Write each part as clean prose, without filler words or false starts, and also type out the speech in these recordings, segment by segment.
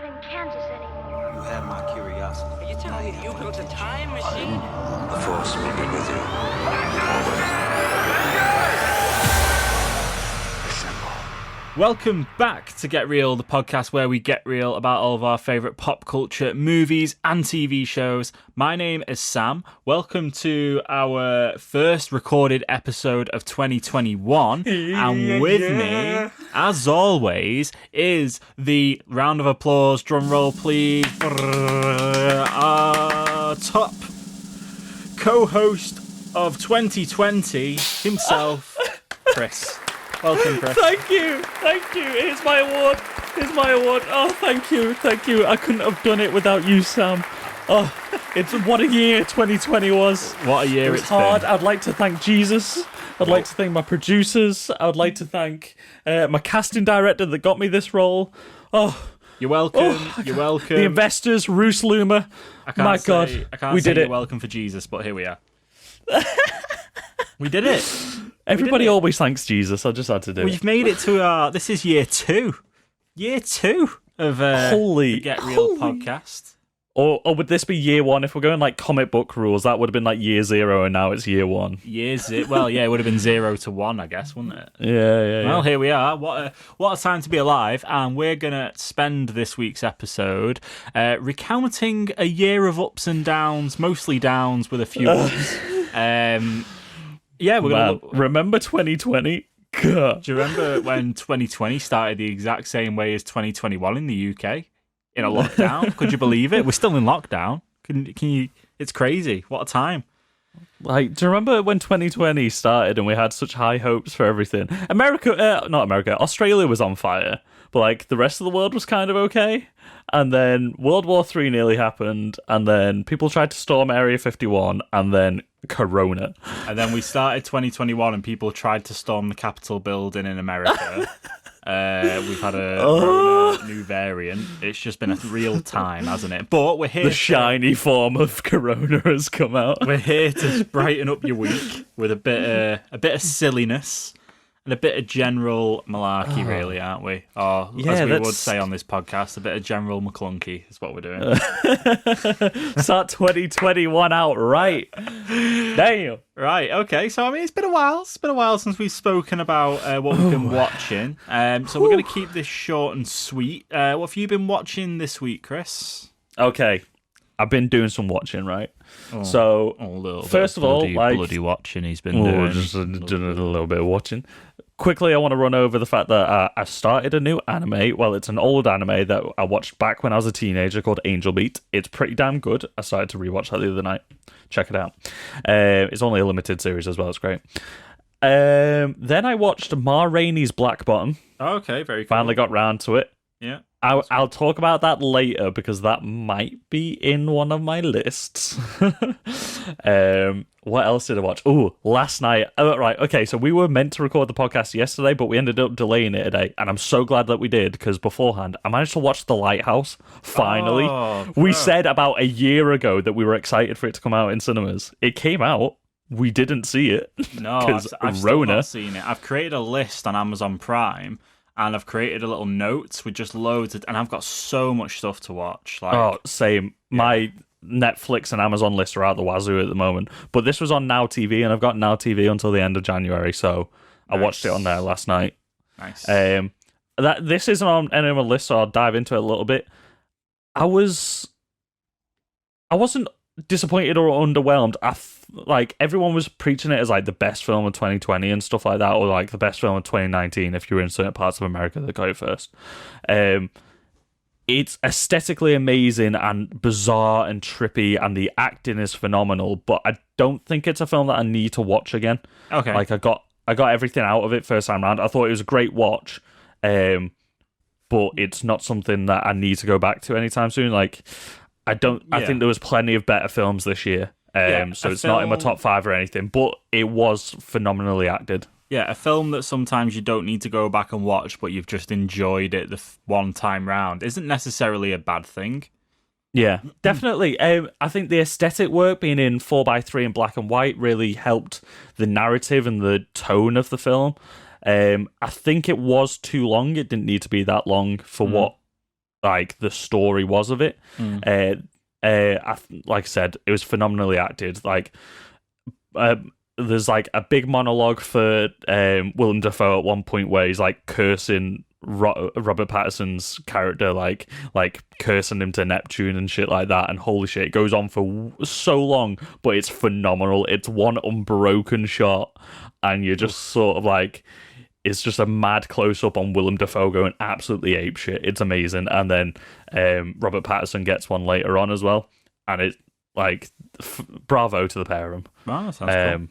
not in Kansas anymore. You have my curiosity. Are you telling me you built a time machine? The Force will be with you. Assemble. Welcome back to Get Real, the podcast where we get real about all of our favourite pop culture movies and TV shows. My name is Sam. Welcome to our first recorded episode of 2021. And with me, as always, is the round of applause, drum roll please, our top co-host of 2020 himself, Chris. Welcome, Chris. Thank you. Here's my award. Oh, thank you. I couldn't have done it without you, Sam. Oh, it's what a year 2020 was. What a year It was it's hard. been. I'd like to thank Jesus. I'd like to thank my producers. I'd like to thank my casting director that got me this role. Oh, You're welcome. You're welcome. the investors, Roos Loomer. My God, I can't we say did you're it. welcome for Jesus, but here we are. We did it. Everybody always thanks Jesus. I just had to do We've it. made it to our. This is year two. Year two of Holy- the Get Real holy- podcast. Or would this be year one? If we're going like comic book rules, that would have been like year 0, and now it's year 1. Well, yeah, it would have been 0 to 1, I guess, wouldn't it? Yeah. Well, here we are. What a time to be alive, and we're gonna spend this week's episode recounting a year of ups and downs, mostly downs with a few ups. Yeah, we're gonna. Remember 2020? God. Do you remember when 2020 started the exact same way as 2021 in the UK? In a lockdown? Could you believe it? We're still in lockdown. Can you? It's crazy. What a time. Like, do you remember when 2020 started and we had such high hopes for everything? Australia was on fire, but like the rest of the world was kind of okay. And then World War III nearly happened, and then people tried to storm Area 51, and then Corona. And then we started 2021 and people tried to storm the Capitol building in America. We've had a Corona new variant. It's just been a real time, hasn't it? But we're here. The shiny form of Corona has come out. We're here to brighten up your week with a bit of silliness and a bit of general malarkey, really, aren't we? Or as we would say on this podcast, a bit of general McClunky is what we're doing. Start 2021 out right. Damn. Right, okay. So, I mean, it's been a while. It's been a while since we've spoken about what we've been watching. So we're going to keep this short and sweet. What have you been watching this week, Chris? Okay. I've been doing some watching, right? First of all, bloody watching he's been doing. Just doing a little bit of watching. Quickly, I want to run over the fact that I started a new anime. Well, it's an old anime that I watched back when I was a teenager called Angel Beat. It's pretty damn good. I started to rewatch that the other night. Check it out. It's only a limited series as well. It's great. Then I watched Ma Rainey's Black Bottom. Okay, very cool. Finally got round to it. Yeah. I'll talk about that later because that might be in one of my lists. What else did I watch? Oh, last night. Oh, right. Okay, so we were meant to record the podcast yesterday, but we ended up delaying it today. And I'm so glad that we did because beforehand, I managed to watch The Lighthouse. Finally. We said about a year ago that we were excited for it to come out in cinemas. It came out. We didn't see it. No, I've still not seen it. I've created a list on Amazon Prime. And I've created a little notes with just loads of, and I've got so much stuff to watch. Same. Yeah. My Netflix and Amazon lists are out the wazoo at the moment. But this was on Now TV, and I've got Now TV until the end of January, so I watched it on there last night. Nice. This isn't on any of my lists, so I'll dive into it a little bit. I wasn't disappointed or underwhelmed. Like everyone was preaching it as like the best film of 2020 and stuff like that, or like the best film of 2019 if you were in certain parts of America that got it first. It's aesthetically amazing and bizarre and trippy, and the acting is phenomenal. But I don't think it's a film that I need to watch again. Okay, like I got everything out of it first time round. I thought it was a great watch, but it's not something that I need to go back to anytime soon. Like I think there was plenty of better films this year. So it's not in my top 5 or anything, but it was phenomenally acted. Yeah, a film that sometimes you don't need to go back and watch, but you've just enjoyed it the one time round isn't necessarily a bad thing. Yeah, definitely. I think the aesthetic work being in 4:3 and black and white really helped the narrative and the tone of the film. I think it was too long. It didn't need to be that long for what like the story was of it. Like I said, it was phenomenally acted. Like, there's like a big monologue for Willem Dafoe at one point where he's like cursing Robert Pattinson's character, like cursing him to Neptune and shit like that. And holy shit, it goes on for so long, but it's phenomenal. It's one unbroken shot, and you're just sort of like, it's just a mad close up on Willem Dafoe going absolutely apeshit. It's amazing. And then Robert Pattinson gets one later on as well, and it's like bravo to the pair of them. Oh, that sounds cool.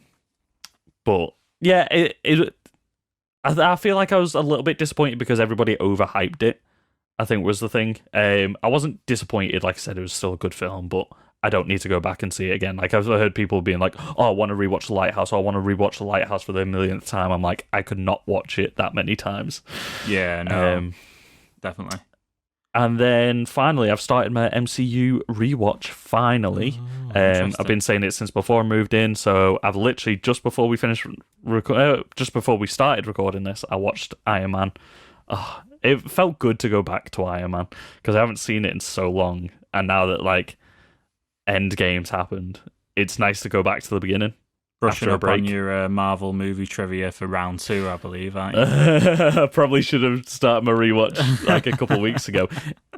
But yeah, I feel like I was a little bit disappointed because everybody overhyped it, I think was the thing. I wasn't disappointed. Like I said, it was still a good film, but I don't need to go back and see it again. Like, I've heard people being like, oh, I want to rewatch The Lighthouse, or I want to rewatch The Lighthouse for the millionth time. I'm like, I could not watch it that many times. Yeah, no, definitely. And then finally, I've started my MCU rewatch. Finally, I've been saying it since before I moved in. So I've literally just before we started recording this, I watched Iron Man. Oh, it felt good to go back to Iron Man because I haven't seen it in so long. And now that like Endgame's happened, it's nice to go back to the beginning. Brushing after a up break. on your Marvel movie trivia for round 2, I believe, aren't you? I probably should have started my rewatch like a couple of weeks ago.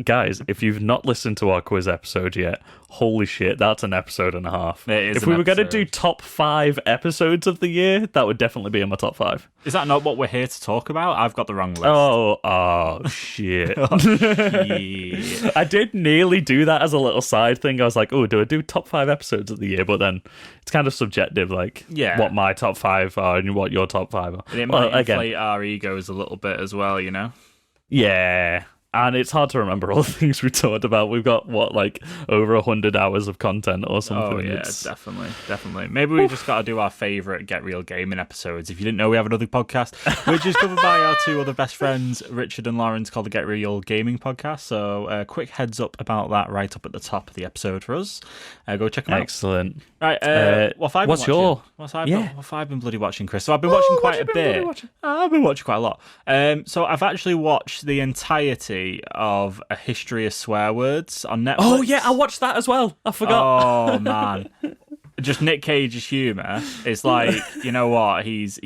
Guys, if you've not listened to our quiz episode yet, holy shit, that's an episode and a half. It is if an we were going to episode. do top 5 episodes of the year, that would definitely be in my top 5. Is that not what we're here to talk about? I've got the wrong list. Oh, shit. Yeah. I did nearly do that as a little side thing. I was like, oh, do I do top 5 episodes of the year? But then it's kind of subjective, like what my top 5 are and what your top 5 are. And it might inflate our egos a little bit as well, you know? Yeah. And it's hard to remember all the things we talked about. We've got, like over 100 hours of content or something. Oh, yeah, definitely. Maybe we just got to do our favourite Get Real Gaming episodes. If you didn't know, we have another podcast, which is covered by our 2 other best friends, Richard and Lawrence, called the Get Real Gaming Podcast. So, quick heads up about that right up at the top of the episode for us. Go check them out. Excellent. Right, what have I been watching? What have I been bloody watching, Chris? So I've been watching quite a bit. I've been watching quite a lot. So I've actually watched the entirety of A History of Swear Words on Netflix. Oh yeah, I watched that as well. I forgot. Oh man, just Nick Cage's humour is like, you know what? He's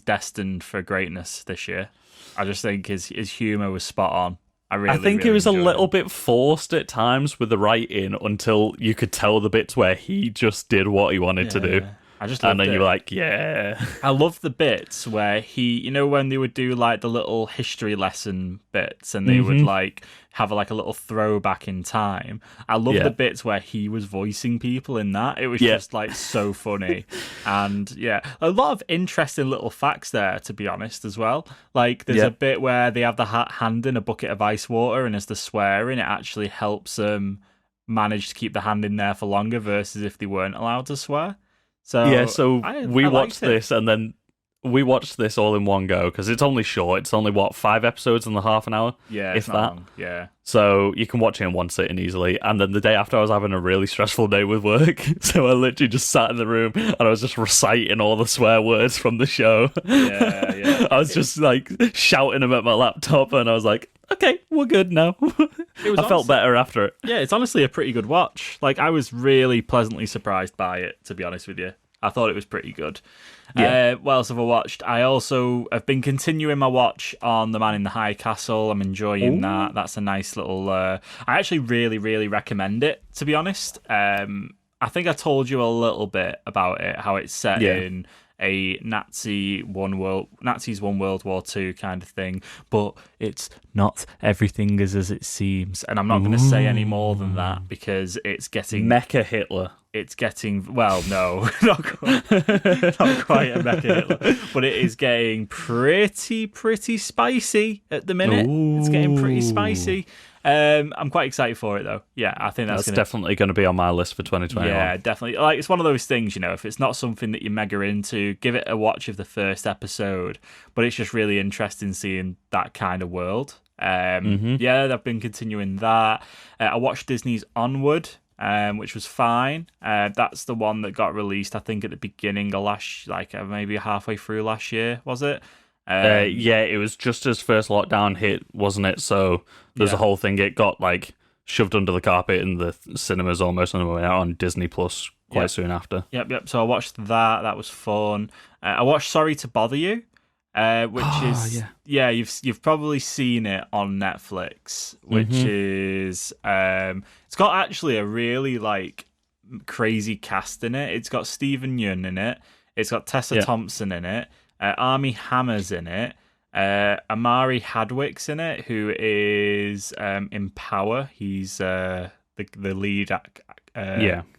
destined for greatness this year. I just think his humour was spot on. I think it was a little bit forced at times with the writing until you could tell the bits where he just did what he wanted to do. And then you're like, yeah. I love the bits where he, you know, when they would do like the little history lesson bits and they would like have like a little throwback in time. I love the bits where he was voicing people in that. It was just like so funny. And a lot of interesting little facts there, to be honest, as well. Like there's a bit where they have the hand in a bucket of ice water, and as they're swearing, it actually helps them manage to keep the hand in there for longer versus if they weren't allowed to swear. So we watched this, and then we watched this all in one go because it's only short. It's only 5 episodes in the half an hour. Yeah, if it's not that. long. Yeah. So you can watch it in one sitting easily. And then the day after, I was having a really stressful day with work, so I literally just sat in the room and I was just reciting all the swear words from the show. Yeah. I was just like shouting them at my laptop, and I was like, okay, we're good now. I felt better after it. Yeah, it's honestly a pretty good watch. Like, I was really pleasantly surprised by it, to be honest with you. I thought it was pretty good. Yeah. What else have I watched? I also have been continuing my watch on The Man in the High Castle. I'm enjoying that. That's a nice little... I actually really, really recommend it, to be honest. I think I told you a little bit about it, how it's set in a Nazis One World War II kind of thing, but it's not everything is as it seems. And I'm not going to say any more than that because it's getting... Mecha Hitler. It's getting, well, no, not quite a Mecha Hitler, but it is getting pretty spicy at the minute. Ooh. It's getting pretty spicy. I'm quite excited for it, though. Yeah, I think that's definitely going to be on my list for 2021. Yeah, definitely. Like, it's one of those things, you know, if it's not something that you're mega into, give it a watch of the first episode, but it's just really interesting seeing that kind of world. Yeah, I've been continuing that. I watched Disney's Onward, which was fine. That's the one that got released, I think, at the beginning of maybe halfway through last year, was it? Yeah, it was just as first lockdown hit, wasn't it? So there's a whole thing. It got like shoved under the carpet in the cinemas almost, and went out on Disney Plus quite soon after. Yep. So I watched that. That was fun. I watched Sorry to Bother You, which you've probably seen it on Netflix, which is it's got actually a really like crazy cast in it. It's got Stephen Yeun in it. It's got Tessa Thompson in it. Armie Hammer's in it. Amari Hadwick's in it, who is in Power. He's the lead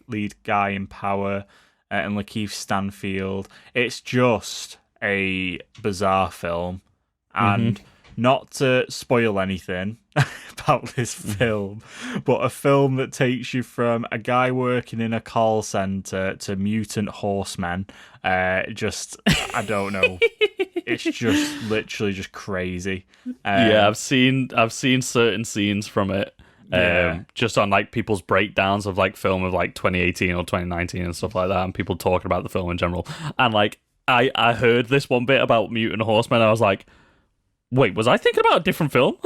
lead guy in Power, and Lakeith Stanfield. It's just a bizarre film, and not to spoil anything about this film, but a film that takes you from a guy working in a call center to mutant horsemen. I don't know. It's just literally just crazy. I've seen certain scenes from it. Just on like people's breakdowns of like film of like 2018 or 2019 and stuff like that, and people talking about the film in general. And like I heard this one bit about mutant horsemen, and I was like, wait, was I thinking about a different film?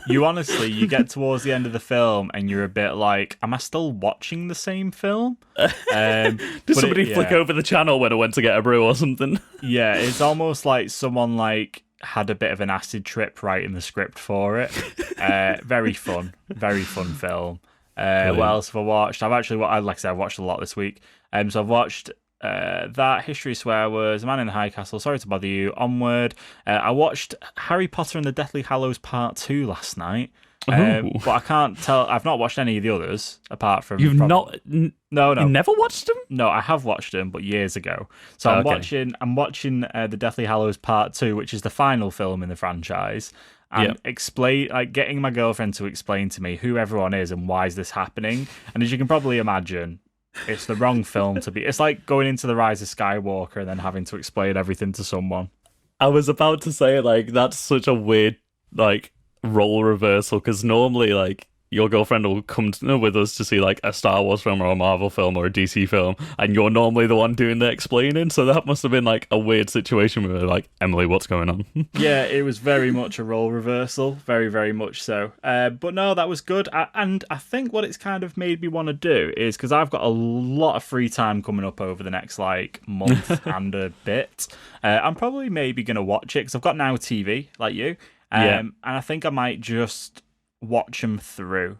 You get towards the end of the film and you're a bit like, am I still watching the same film? Did somebody flick over the channel when I went to get a brew or something? Yeah, it's almost like someone like had a bit of an acid trip writing the script for it. Very fun film. What else have I watched? I've watched a lot this week. So I've watched that, History of Swear Words, Man in the High Castle, Sorry to Bother You, Onward. I watched Harry Potter and the Deathly Hallows Part 2 last night. But I can't tell. I've not watched any of the others apart from. You've not? No. You never watched them? No, I have watched them, but years ago. So I'm watching the Deathly Hallows Part 2, which is the final film in the franchise, and getting my girlfriend to explain to me who everyone is and why is this happening. And as you can probably imagine, it's the wrong film to be. It's like going into The Rise of Skywalker and then having to explain everything to someone. I was about to say, like, that's such a weird, like, role reversal, because normally, like, your girlfriend will come with us to see, like, a Star Wars film or a Marvel film or a DC film, and you're normally the one doing the explaining, so that must have been, like, a weird situation where, like, Emily, what's going on? Yeah, it was very much a role reversal, very, very much so. But no, that was good, and I think what it's kind of made me want to do is, because I've got a lot of free time coming up over the next, like, month and a bit, I'm probably maybe going to watch it, because I've got Now TV, like you, and I think I might just watch them through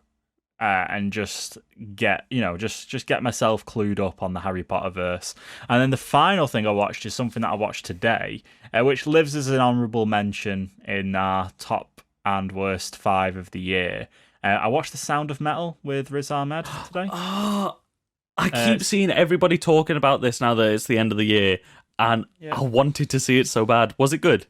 and just get get myself clued up on the Harry Potter verse. And then the final thing I watched is something that I watched today, which lives as an honourable mention in our top and worst 5 of the year. I watched The Sound of Metal with Riz Ahmed today. I keep seeing everybody talking about this now that it's the end of the year, and I wanted to see it so bad. Was it good?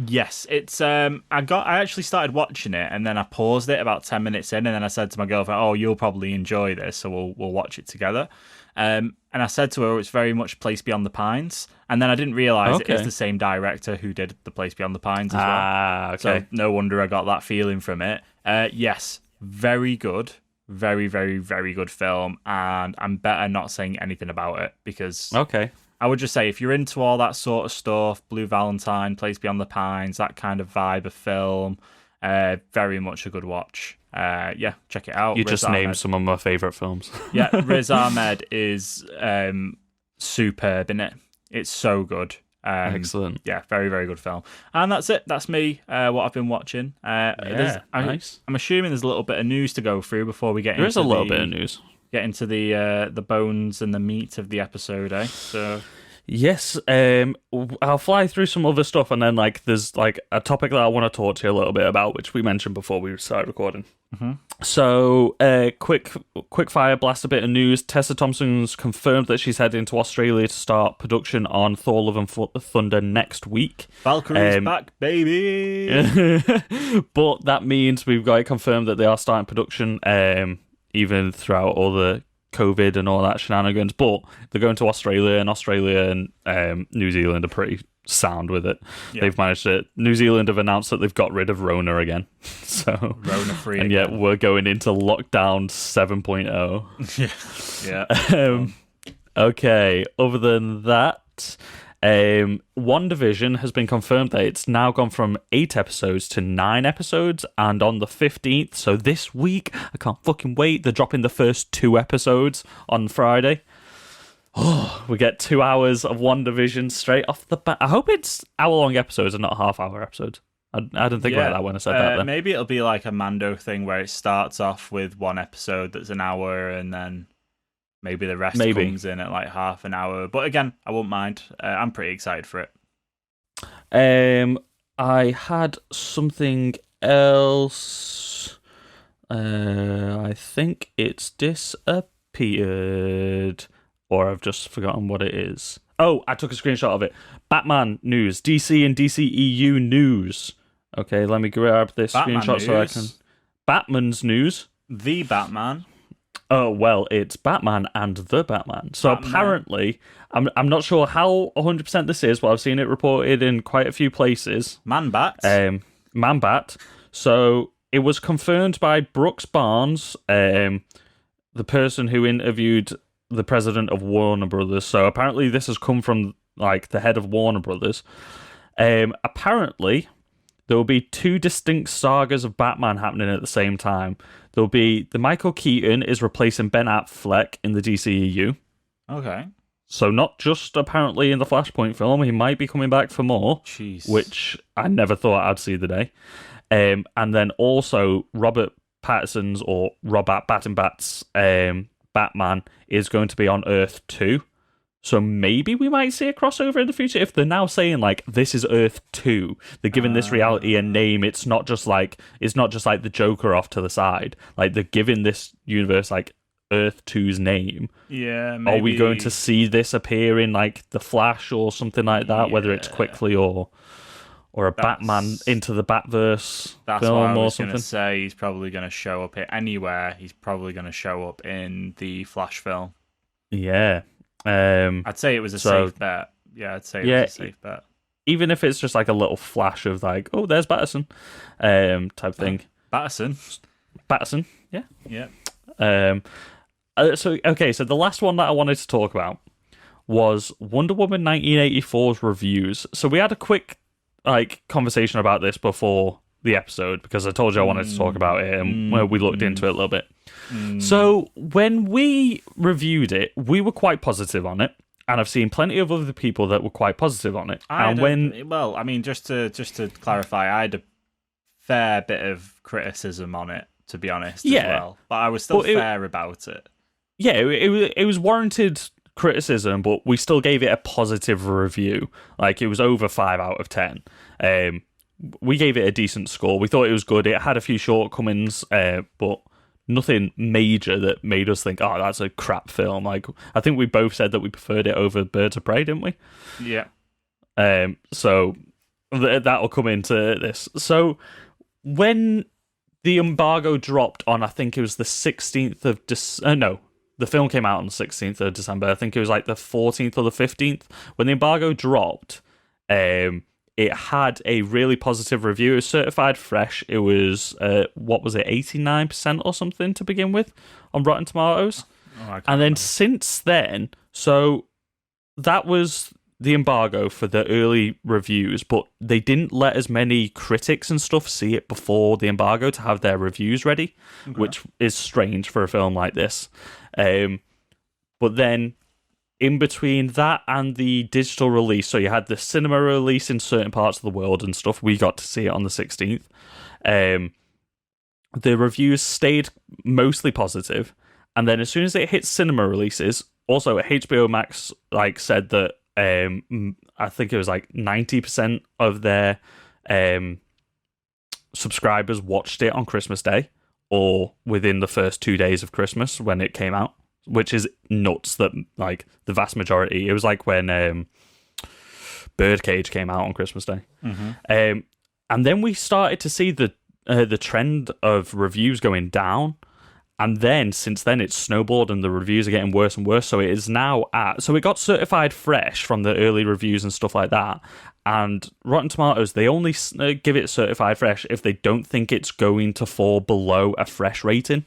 Yes, it's I actually started watching it, and then I paused it about 10 minutes in, and then I said to my girlfriend, "Oh, you'll probably enjoy this, so we'll watch it together." And I said to her, "It's very much Place Beyond the Pines," and then I didn't realise it is the same director who did The Place Beyond the Pines as well. Okay. So no wonder I got that feeling from it. Yes, very good, very, very, very good film, and I'm better not saying anything about it because I would just say, if you're into all that sort of stuff, Blue Valentine, Place Beyond the Pines, that kind of vibe of film, very much a good watch. Check it out. You just named some of my favourite films. Yeah, Riz Ahmed is superb in it. It's so good. Excellent. Yeah, very, very good film. And that's it. That's me, what I've been watching. Nice. I'm assuming there's a little bit of news to go through before we get into There is a little bit of news. Get into the bones and the meat of the episode, eh? So yes, I'll fly through some other stuff, and then there's a topic that I want to talk to you a little bit about, which we mentioned before we started recording. Mm-hmm. So, quick fire blast, a bit of news. Tessa Thompson's confirmed that she's heading to Australia to start production on Thor: Love and Thunder next week. Valkyrie's back, baby. But that means we've got it confirmed that they are starting production. Even throughout all the COVID and all that shenanigans, but they're going to Australia, and New Zealand are pretty sound with it. Yeah. They've managed it. New Zealand have announced that they've got rid of Rona again. So Rona free. And yet we're going into lockdown 7.0. Yeah. Okay. Other than that, WandaVision has been confirmed that it's now gone from 8 episodes to 9 episodes, and on the 15th, so this week, I can't fucking wait, they're dropping the first 2 episodes on Friday. Oh, we get 2 hours of WandaVision straight off the bat. I hope it's hour-long episodes and not half-hour episodes. I didn't think about that when I said that then. Maybe it'll be like a Mando thing where it starts off with one episode that's an hour and then maybe the rest comes in at like half an hour. But again, I won't mind. I'm pretty excited for it. I had something else. I think it's disappeared. Or I've just forgotten what it is. Oh, I took a screenshot of it. Batman news. DC and DCEU news. Okay, let me grab this screenshot so I can... Batman's news. The Batman. Oh, well, it's Batman and the Batman. So apparently, I'm not sure how 100% this is, but I've seen it reported in quite a few places. Man-Bat. Man-Bat. So it was confirmed by Brooks Barnes, the person who interviewed the president of Warner Brothers. So apparently this has come from like the head of Warner Brothers. Apparently there will be 2 distinct sagas of Batman happening at the same time. There'll be the Michael Keaton is replacing Ben Affleck in the DCEU. Okay. So not just apparently in the Flashpoint film, he might be coming back for more. Jeez. Which I never thought I'd see the day. And then also Robert Pattinson's or Robert Pattinson's Batman is going to be on Earth 2. So maybe we might see a crossover in the future. If they're now saying like this is Earth 2, they're giving this reality a name. It's not just like the Joker off to the side. Like they're giving this universe like Earth 2's name. Yeah, maybe. Are we going to see this appear in like the Flash or something like that? Yeah. Whether it's quickly or a Batman into the Batverse that's film what I or was something. Going to say he's probably going to show up anywhere. He's probably going to show up in the Flash film. Yeah. I'd say it was a safe bet. Yeah, I'd say it was a safe bet. Even if it's just like a little flash of like, oh, there's Pattinson, type thing. Pattinson, yeah. Yeah. So the last one that I wanted to talk about was Wonder Woman 1984's reviews. So we had a quick like conversation about this before the episode because I told you I wanted to talk about it and we looked into it a little bit. So when we reviewed it, we were quite positive on it, and I've seen plenty of other people that were quite positive on it. Just to clarify, I had a fair bit of criticism on it, to be honest, as well. But I was still fair about it. Yeah, it was warranted criticism, but we still gave it a positive review. Like, it was over 5 out of 10. We gave it a decent score. We thought it was good. It had a few shortcomings, but nothing major that made us think, oh, that's a crap film. Like, I think we both said that we preferred it over Birds of Prey, didn't we? Yeah. So that'll come into this. So when the embargo dropped on, I think it was the 16th of December. The film came out on the 16th of December. I think it was like the 14th or the 15th. When the embargo dropped, it had a really positive review. It was certified fresh. It was, 89% or something to begin with on Rotten Tomatoes. And then since then, so that was the embargo for the early reviews, but they didn't let as many critics and stuff see it before the embargo to have their reviews ready, which is strange for a film like this. But then in between that and the digital release, so you had the cinema release in certain parts of the world and stuff, we got to see it on the 16th. The reviews stayed mostly positive, and then as soon as it hit cinema releases, also HBO Max said that I think it was 90% of their subscribers watched it on Christmas Day or within the first 2 days of Christmas when it came out, which is nuts that the vast majority. It was like when Birdcage came out on Christmas Day. And then we started to see the trend of reviews going down. And then, since then, it's snowballed and the reviews are getting worse and worse. So it is now so it got certified fresh from the early reviews and stuff like that. And Rotten Tomatoes, they only give it certified fresh if they don't think it's going to fall below a fresh rating.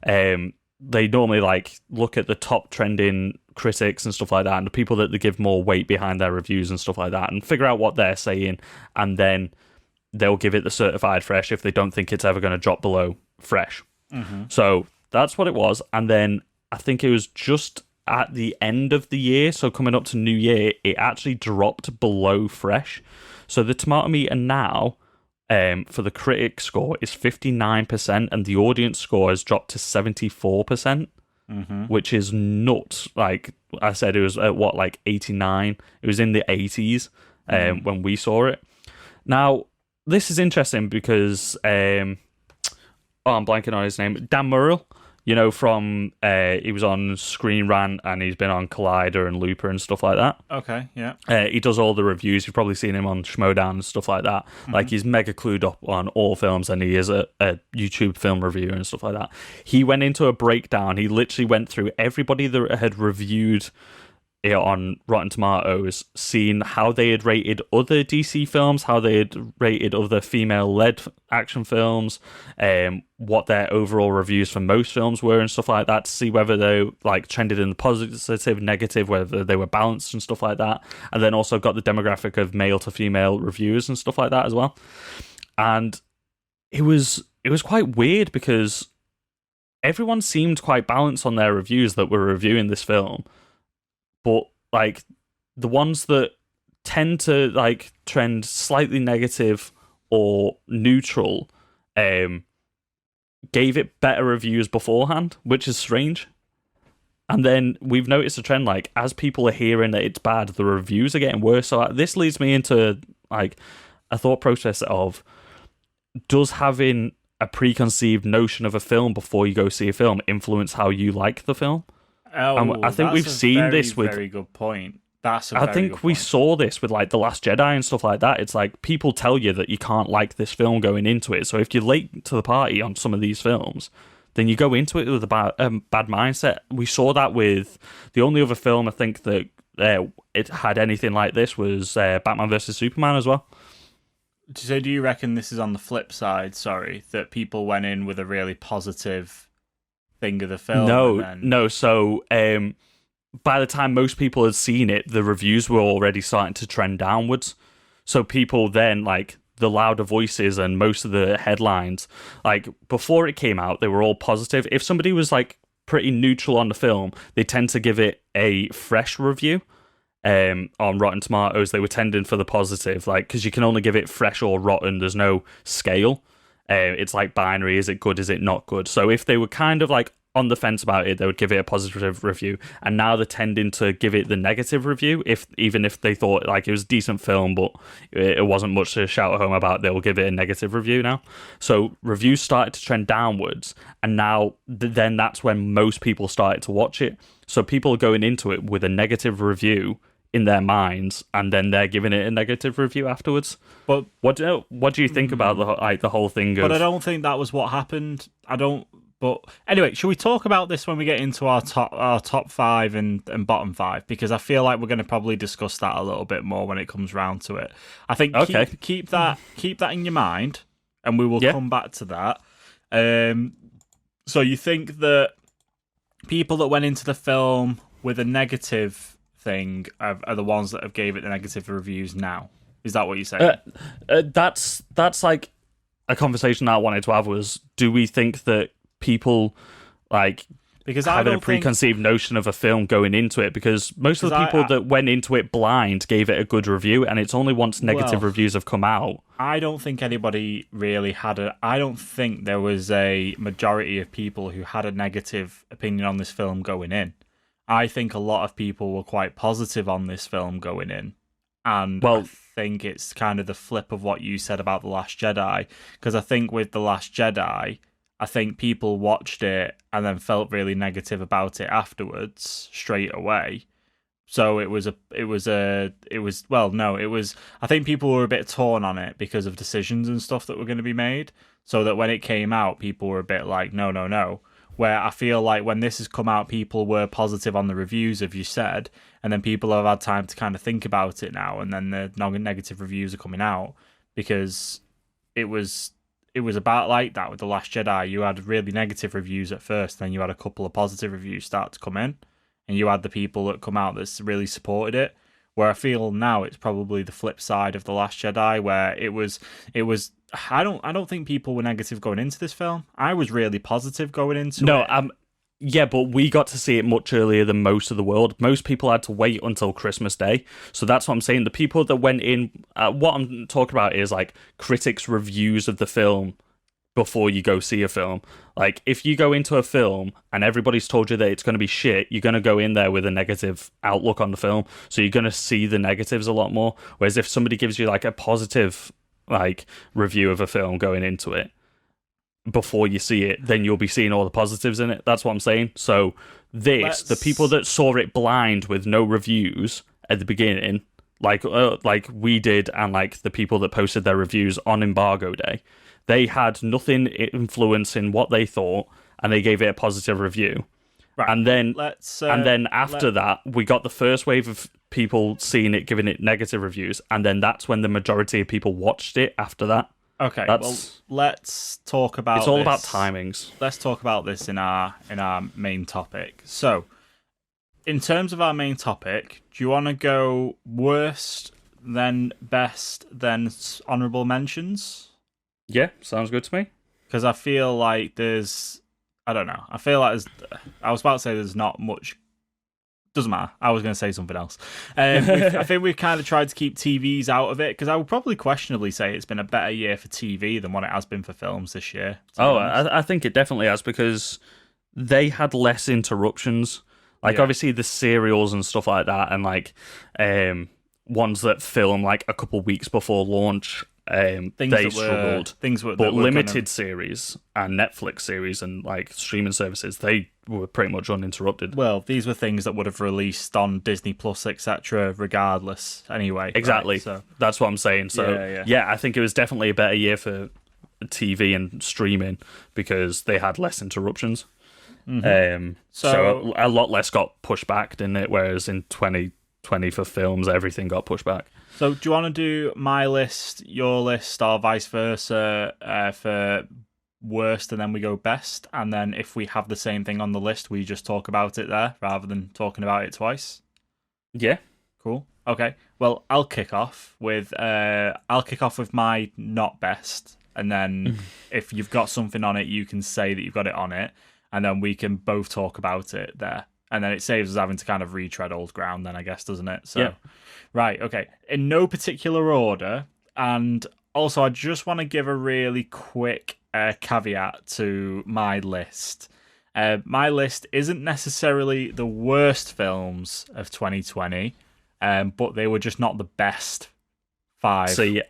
They normally look at the top trending critics and stuff like that, and the people that they give more weight behind their reviews and stuff like that, and figure out what they're saying, and then they'll give it the certified fresh if they don't think it's ever going to drop below fresh. So that's what it was. And then I think it was just at the end of the year, so coming up to New Year, it actually dropped below fresh. So the tomato meter now, for the critic score, is 59%, and the audience score has dropped to 74%, which is nuts. Like I said, it was at what, like 89? It was in the 80s when we saw it. Now, this is interesting because I'm blanking on his name. Dan Murrell, from he was on Screen Rant, and he's been on Collider and Looper and stuff like that. Okay, yeah. He does all the reviews. You've probably seen him on Schmodown and stuff like that. Like, he's mega clued up on all films, and he is a YouTube film reviewer and stuff like that. He went into a breakdown. He literally went through everybody that had reviewed it on Rotten Tomatoes, seen how they had rated other DC films, how they had rated other female-led action films, what their overall reviews for most films were and stuff like that, to see whether they like trended in the positive, negative, whether they were balanced and stuff like that. And then also got the demographic of male to female reviewers and stuff like that as well. And it was quite weird because everyone seemed quite balanced on their reviews that were reviewing this film. But like the ones that tend to like trend slightly negative or neutral gave it better reviews beforehand, which is strange. And then we've noticed a trend, like as people are hearing that it's bad, the reviews are getting worse. So this leads me into like a thought process of, does having a preconceived notion of a film before you go see a film influence how you like the film? I think we've seen this with. Very good point. I think we saw this with like The Last Jedi and stuff like that. It's like people tell you that you can't like this film going into it. So if you're late to the party on some of these films, then you go into it with a bad mindset. We saw that with the only other film I think that it had anything like this was Batman vs Superman as well. So do you reckon this is on the flip side? Sorry, that people went in with a really positive thing of the film? No. So by the time most people had seen it, the reviews were already starting to trend downwards. So people then, like the louder voices and most of the headlines, like before it came out, they were all positive. If somebody was like pretty neutral on the film, they tend to give it a fresh review. On Rotten Tomatoes, they were tending for the positive, like because you can only give it fresh or rotten. There's no scale. It's like binary. Is it good? Is it not good? So if they were kind of like on the fence about it, they would give it a positive review. And now they're tending to give it the negative review. Even if they thought like it was a decent film, but it wasn't much to shout home about, they will give it a negative review now. So reviews started to trend downwards. And now then that's when most people started to watch it. So people are going into it with a negative review in their minds, and then they're giving it a negative review afterwards. But what do you think about the whole thing? But I don't think that was what happened. But anyway, should we talk about this when we get into our top five and bottom five? Because I feel like we're going to probably discuss that a little bit more when it comes round to it. I think keep that in your mind, and we will come back to that. So you think that people that went into the film with a negative thing are the ones that have gave it the negative reviews now? Is that what you're saying? That's like a conversation that I wanted to have was, do we think that people like because having a preconceived notion of a film going into it? Because most of the people that went into it blind gave it a good review, and it's only once negative reviews have come out. I don't think anybody really I don't think there was a majority of people who had a negative opinion on this film going in. I think a lot of people were quite positive on this film going in. And I think it's kind of the flip of what you said about The Last Jedi. Because I think with The Last Jedi, I think people watched it and then felt really negative about it afterwards, straight away. So I think people were a bit torn on it because of decisions and stuff that were going to be made. So that when it came out, people were a bit like, no. Where I feel like when this has come out, people were positive on the reviews, as you said, and then people have had time to kind of think about it now, and then the negative reviews are coming out because it was about like that with The Last Jedi. You had really negative reviews at first, then you had a couple of positive reviews start to come in, and you had the people that come out that's really supported it. Where I feel now it's probably the flip side of The Last Jedi, where it was. I don't think people were negative going into this film. I was really positive going into it. Yeah, but we got to see it much earlier than most of the world. Most people had to wait until Christmas Day. So that's what I'm saying. The people that went in, what I'm talking about is like critics' reviews of the film before you go see a film. Like, if you go into a film and everybody's told you that it's going to be shit, you're going to go in there with a negative outlook on the film. So you're going to see the negatives a lot more. Whereas if somebody gives you like a positive like review of a film going into it, before you see it, then you'll be seeing all the positives in it. That's what I'm saying. So the people that saw it blind with no reviews at the beginning, like we did, and like the people that posted their reviews on embargo day, they had nothing influencing what they thought, and they gave it a positive review. Right. And then after that, we got the first wave of people seeing it, giving it negative reviews, and then that's when the majority of people watched it after that. Okay, well, let's talk about It's all this. about timings. Let's talk about this in our main topic. So, in terms of our main topic, do you want to go worst, then best, then honourable mentions? Yeah, sounds good to me. Because I feel like there's... I don't know. I feel like I was about to say there's not much... Doesn't matter. I was going to say something else. I think we've kind of tried to keep TVs out of it, because I would probably questionably say it's been a better year for TV than what it has been for films this year. Oh, I think it definitely has, because they had less interruptions. Like, obviously, the serials and stuff like that, and like ones that film like a couple weeks before launch, they struggled. But limited series and Netflix series and like streaming services, they were pretty much uninterrupted. Well, these were things that would have released on Disney Plus, etc., regardless. Anyway, exactly. Right, so that's what I'm saying. So yeah, I think it was definitely a better year for TV and streaming because they had less interruptions. Mm-hmm. So a lot less got pushed back, didn't it? Whereas in 2020 for films, everything got pushed back. So do you want to do my list, your list, or vice versa for worst, and then we go best? And then if we have the same thing on the list, we just talk about it there rather than talking about it twice? Yeah. Cool. Okay. Well, I'll kick off with my not best, and then if you've got something on it, you can say that you've got it on it, and then we can both talk about it there. And then it saves us having to kind of retread old ground then, I guess, doesn't it? So, yeah. Right, okay. In no particular order, and also I just want to give a really quick caveat to my list. My list isn't necessarily the worst films of 2020, but they were just not the best 5. So, yeah.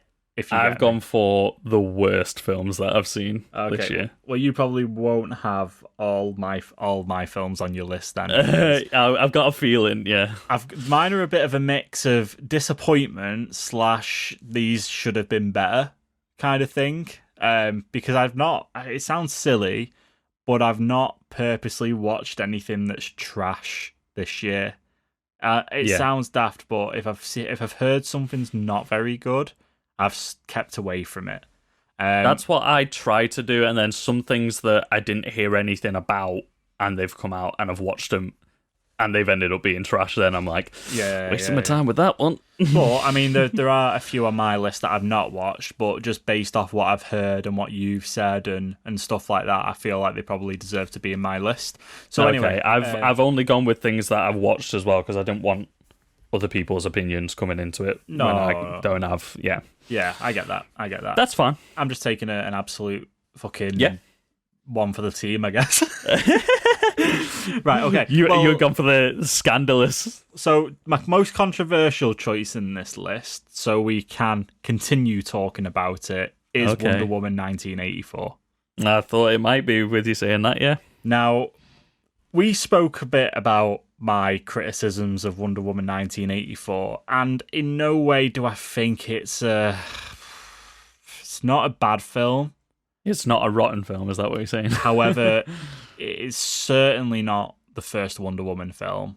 I've gone for the worst films that I've seen this year. Well, you probably won't have all my films on your list then. I've got a feeling, yeah. Mine are a bit of a mix of disappointment / these should have been better kind of thing. Because I've not. It sounds silly, but I've not purposely watched anything that's trash this year. It sounds daft, but if I've heard something's not very good, I've kept away from it. That's what I try to do, and then some things that I didn't hear anything about, and they've come out, and I've watched them, and they've ended up being trash. Then I'm like, wasting my time with that one. But I mean, there are a few on my list that I've not watched, but just based off what I've heard and what you've said and stuff like that, I feel like they probably deserve to be in my list. So anyway, I've only gone with things that I've watched as well, because I don't want other people's opinions coming into it when I don't have. Yeah, I get that. That's fine. I'm just taking an absolute fucking one for the team, I guess. Right, okay. You're gone for the scandalous. So my most controversial choice in this list, so we can continue talking about it, is Wonder Woman 1984. I thought it might be with you saying that, yeah. Now, we spoke a bit about my criticisms of Wonder Woman 1984, and in no way do I think it's not a bad film. It's not a rotten film, is that what you're saying? However, it is certainly not the first Wonder Woman film.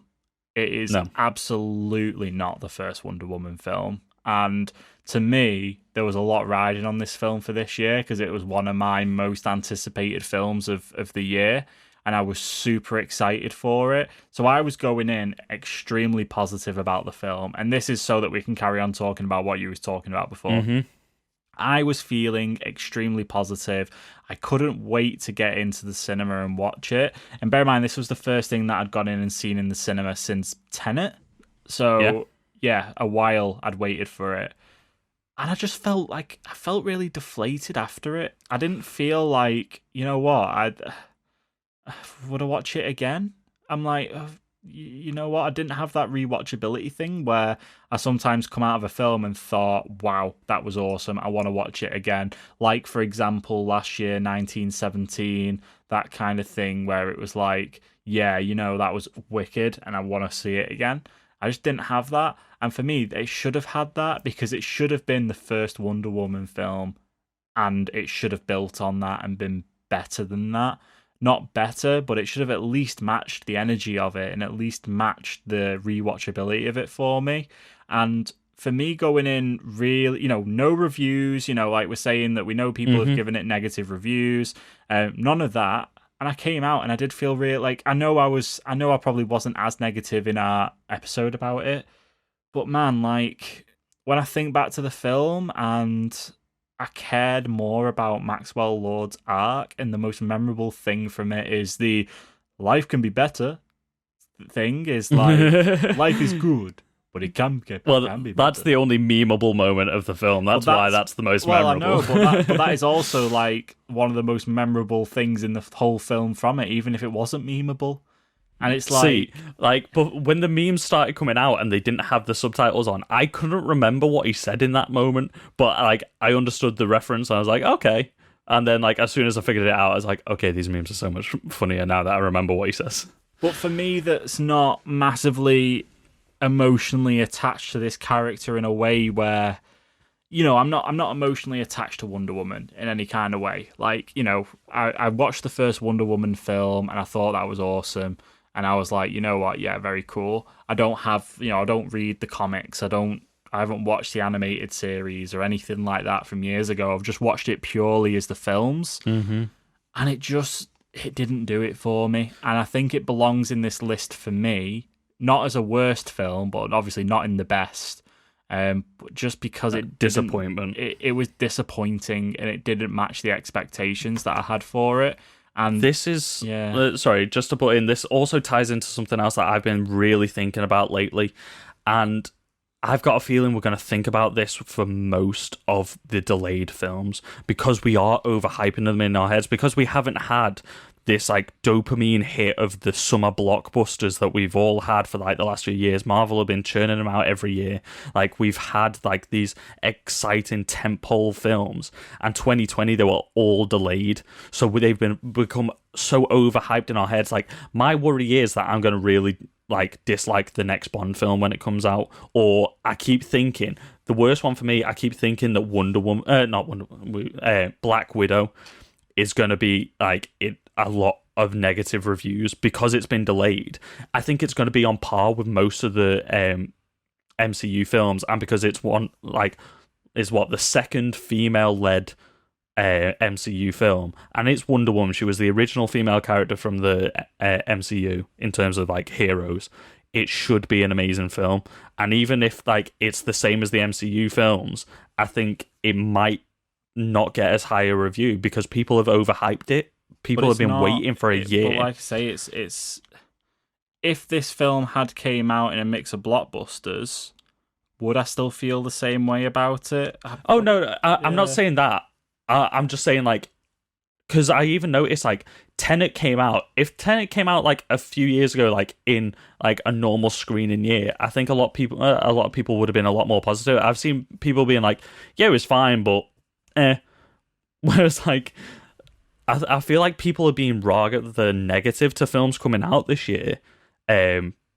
It is absolutely not the first Wonder Woman film. And to me, there was a lot riding on this film for this year, because it was one of my most anticipated films of the year. and I was super excited for it. So I was going in extremely positive about the film, and this is so that we can carry on talking about what you was talking about before. I was feeling extremely positive. I couldn't wait to get into the cinema and watch it. And bear in mind, this was the first thing that I'd gone in and seen in the cinema since Tenet. So, yeah, a while I'd waited for it. And I just felt really deflated after it. I didn't feel like, you know what, would I watch it again? I'm like, you know what? I didn't have that rewatchability thing where I sometimes come out of a film and thought, wow, that was awesome. I want to watch it again. Like, for example, last year, 1917, that kind of thing where it was like, yeah, you know, that was wicked and I want to see it again. I just didn't have that. And for me, they should have had that because it should have been the first Wonder Woman film and it should have built on that and been better than that. Not better, but it should have at least matched the energy of it and at least matched the rewatchability of it for me. And for me going in really, you know, no reviews, you know, like we're saying that we know people have given it negative reviews, none of that. And I came out and I did feel real, like, I know I probably wasn't as negative in our episode about it, but man, like, when I think back to the film and I cared more about Maxwell Lord's arc, and the most memorable thing from it is the life can be better thing. Is like life is good, but it can be better. That's the only memeable moment of the film. That's why that's the most memorable. I know, but that is also like one of the most memorable things in the whole film from it, even if it wasn't memeable. And it's like, but when the memes started coming out and they didn't have the subtitles on, I couldn't remember what he said in that moment. But like, I understood the reference, and I was like, okay. And then, like, as soon as I figured it out, I was like, okay, these memes are so much funnier now that I remember what he says. But for me, that's not massively emotionally attached to this character in a way where, you know, I'm not emotionally attached to Wonder Woman in any kind of way. Like, you know, I watched the first Wonder Woman film and I thought that was awesome. And I was like, you know what? Yeah, very cool. I don't read the comics. I haven't watched the animated series or anything like that from years ago. I've just watched it purely as the films. And it didn't do it for me. And I think it belongs in this list for me, not as a worst film, but obviously not in the best. But just because disappointment. It was disappointing and it didn't match the expectations that I had for it. And this is sorry, just to put in, this also ties into something else that I've been really thinking about lately, and I've got a feeling we're going to think about this for most of the delayed films because we are overhyping them in our heads, because we haven't had this like dopamine hit of the summer blockbusters that we've all had for like the last few years. Marvel have been churning them out every year. Like, we've had like these exciting tentpole films, and 2020 they were all delayed, so they've become so overhyped in our heads. Like, my worry is that I'm going to really like dislike the next Bond film when it comes out, or I keep thinking, the worst one for me, I keep thinking that Black Widow is going to be like a lot of negative reviews because it's been delayed. I think it's going to be on par with most of the MCU films, and because it's the second female-led MCU film, and it's Wonder Woman. She was the original female character from the MCU in terms of like heroes. It should be an amazing film, and even if like it's the same as the MCU films, I think it might not get as high a review because people have overhyped it. People have been waiting for a year. But like I say, it's if this film had came out in a mix of blockbusters, would I still feel the same way about it? Oh no, I'm not saying that. I'm just saying, like, because I even noticed like Tenet came out. If Tenet came out like a few years ago, like in like a normal screening year, I think a lot of people would have been a lot more positive. I've seen people being like, "Yeah, it was fine," but whereas like I feel like people are being rather negative to films coming out this year,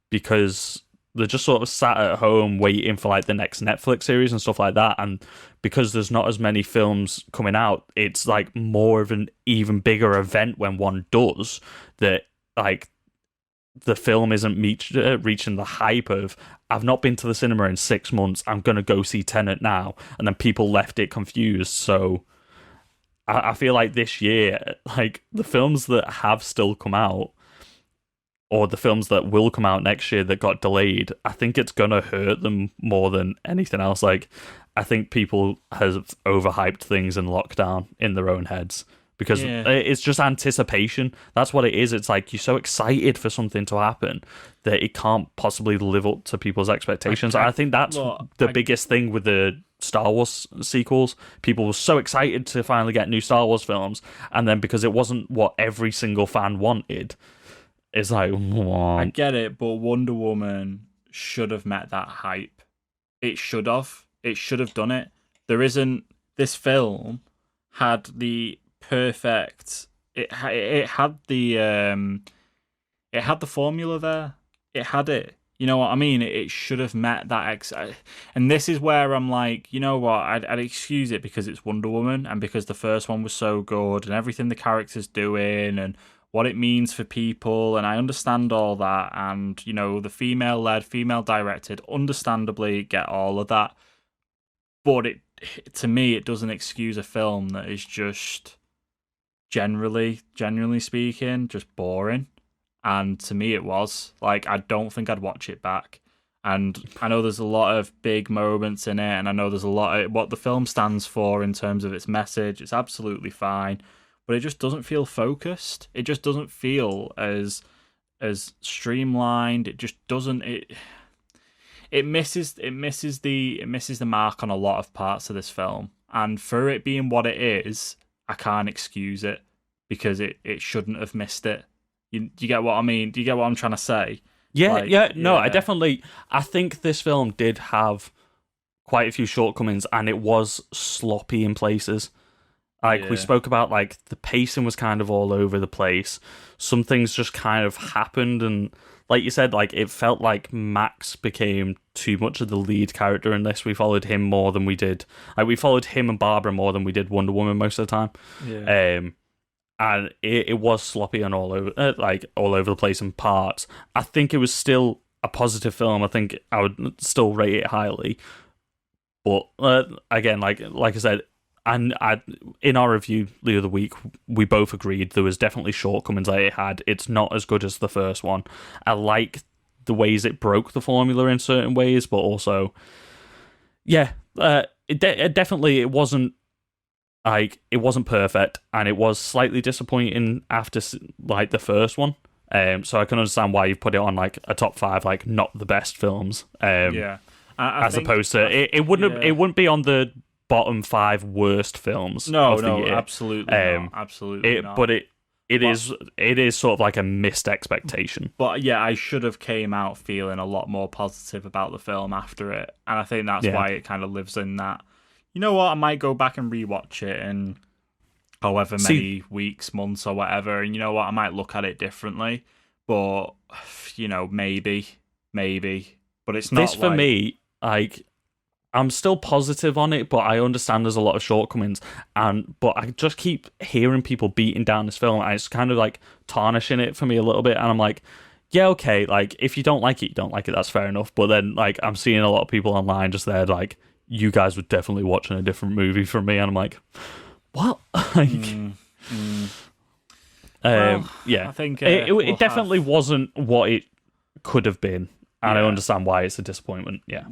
because they're just sort of sat at home waiting for like the next Netflix series and stuff like that, and because there's not as many films coming out, it's like more of an even bigger event when one does, that like the film isn't reaching the hype of, I've not been to the cinema in 6 months, I'm gonna go see Tenet now, and then people left it confused. So I feel like this year, like the films that have still come out, or the films that will come out next year that got delayed, I think it's gonna hurt them more than anything else. Like, I think people have overhyped things in lockdown in their own heads because it's just anticipation. That's what it is. It's like you're so excited for something to happen that it can't possibly live up to people's expectations. I think that's the biggest thing with the Star Wars sequels. People were so excited to finally get new Star Wars films, and then because it wasn't what every single fan wanted, it's like, what? I get it, but Wonder Woman should have met that hype. It should have. It should have done it. There isn't. This film had the perfect. It had the formula there. It had it. You know what I mean? It should have met that. And this is where I'm like, you know what? I'd excuse it because it's Wonder Woman and because the first one was so good and everything the character's doing and what it means for people, and I understand all that, and you know, the female-led, female-directed, understandably get all of that, but to me, it doesn't excuse a film that is just generally speaking, just boring, and to me, it was like I don't think I'd watch it back. And I know there's a lot of big moments in it, and I know there's a lot of what the film stands for in terms of its message. It's absolutely fine. But it just doesn't feel focused. It just doesn't feel as streamlined. It just doesn't. It misses the mark on a lot of parts of this film. And for it being what it is, I can't excuse it because it shouldn't have missed it. You get what I mean? Do you get what I'm trying to say? Yeah. No, I think this film did have quite a few shortcomings, and it was sloppy in places. Like, we spoke about, like, the pacing was kind of all over the place. Some things just kind of happened, and like you said, like, it felt like Max became too much of the lead character in this. We followed him more than we did. Like, we followed him and Barbara more than we did Wonder Woman most of the time. Yeah. And it was sloppy and all over the place in parts. I think it was still a positive film. I think I would still rate it highly. But, again, like I said, and in our review the other week, we both agreed there was definitely shortcomings that it had. It's not as good as the first one. I like the ways it broke the formula in certain ways, but also, it wasn't perfect, and it was slightly disappointing after like the first one. So I can understand why you've put it on like a top 5, like not the best films. As opposed to it wouldn't be on the bottom 5 worst films of the year. Absolutely not. Absolutely not. But it is sort of like a missed expectation. But yeah, I should have came out feeling a lot more positive about the film after it, and I think that's why it kind of lives in that. You know what? I might go back and rewatch it in however many weeks, months, or whatever, and you know what? I might look at it differently. But you know, maybe. But it's not. This for me, like, I'm still positive on it, but I understand there's a lot of shortcomings. But I just keep hearing people beating down this film, and it's kind of like tarnishing it for me a little bit. And I'm like, yeah, okay, like if you don't like it, you don't like it. That's fair enough. But then, like, I'm seeing a lot of people online just there, like, you guys were definitely watching a different movie from me, and I'm like, what? I think it definitely wasn't what it could have been. And I understand why it's a disappointment. Yeah.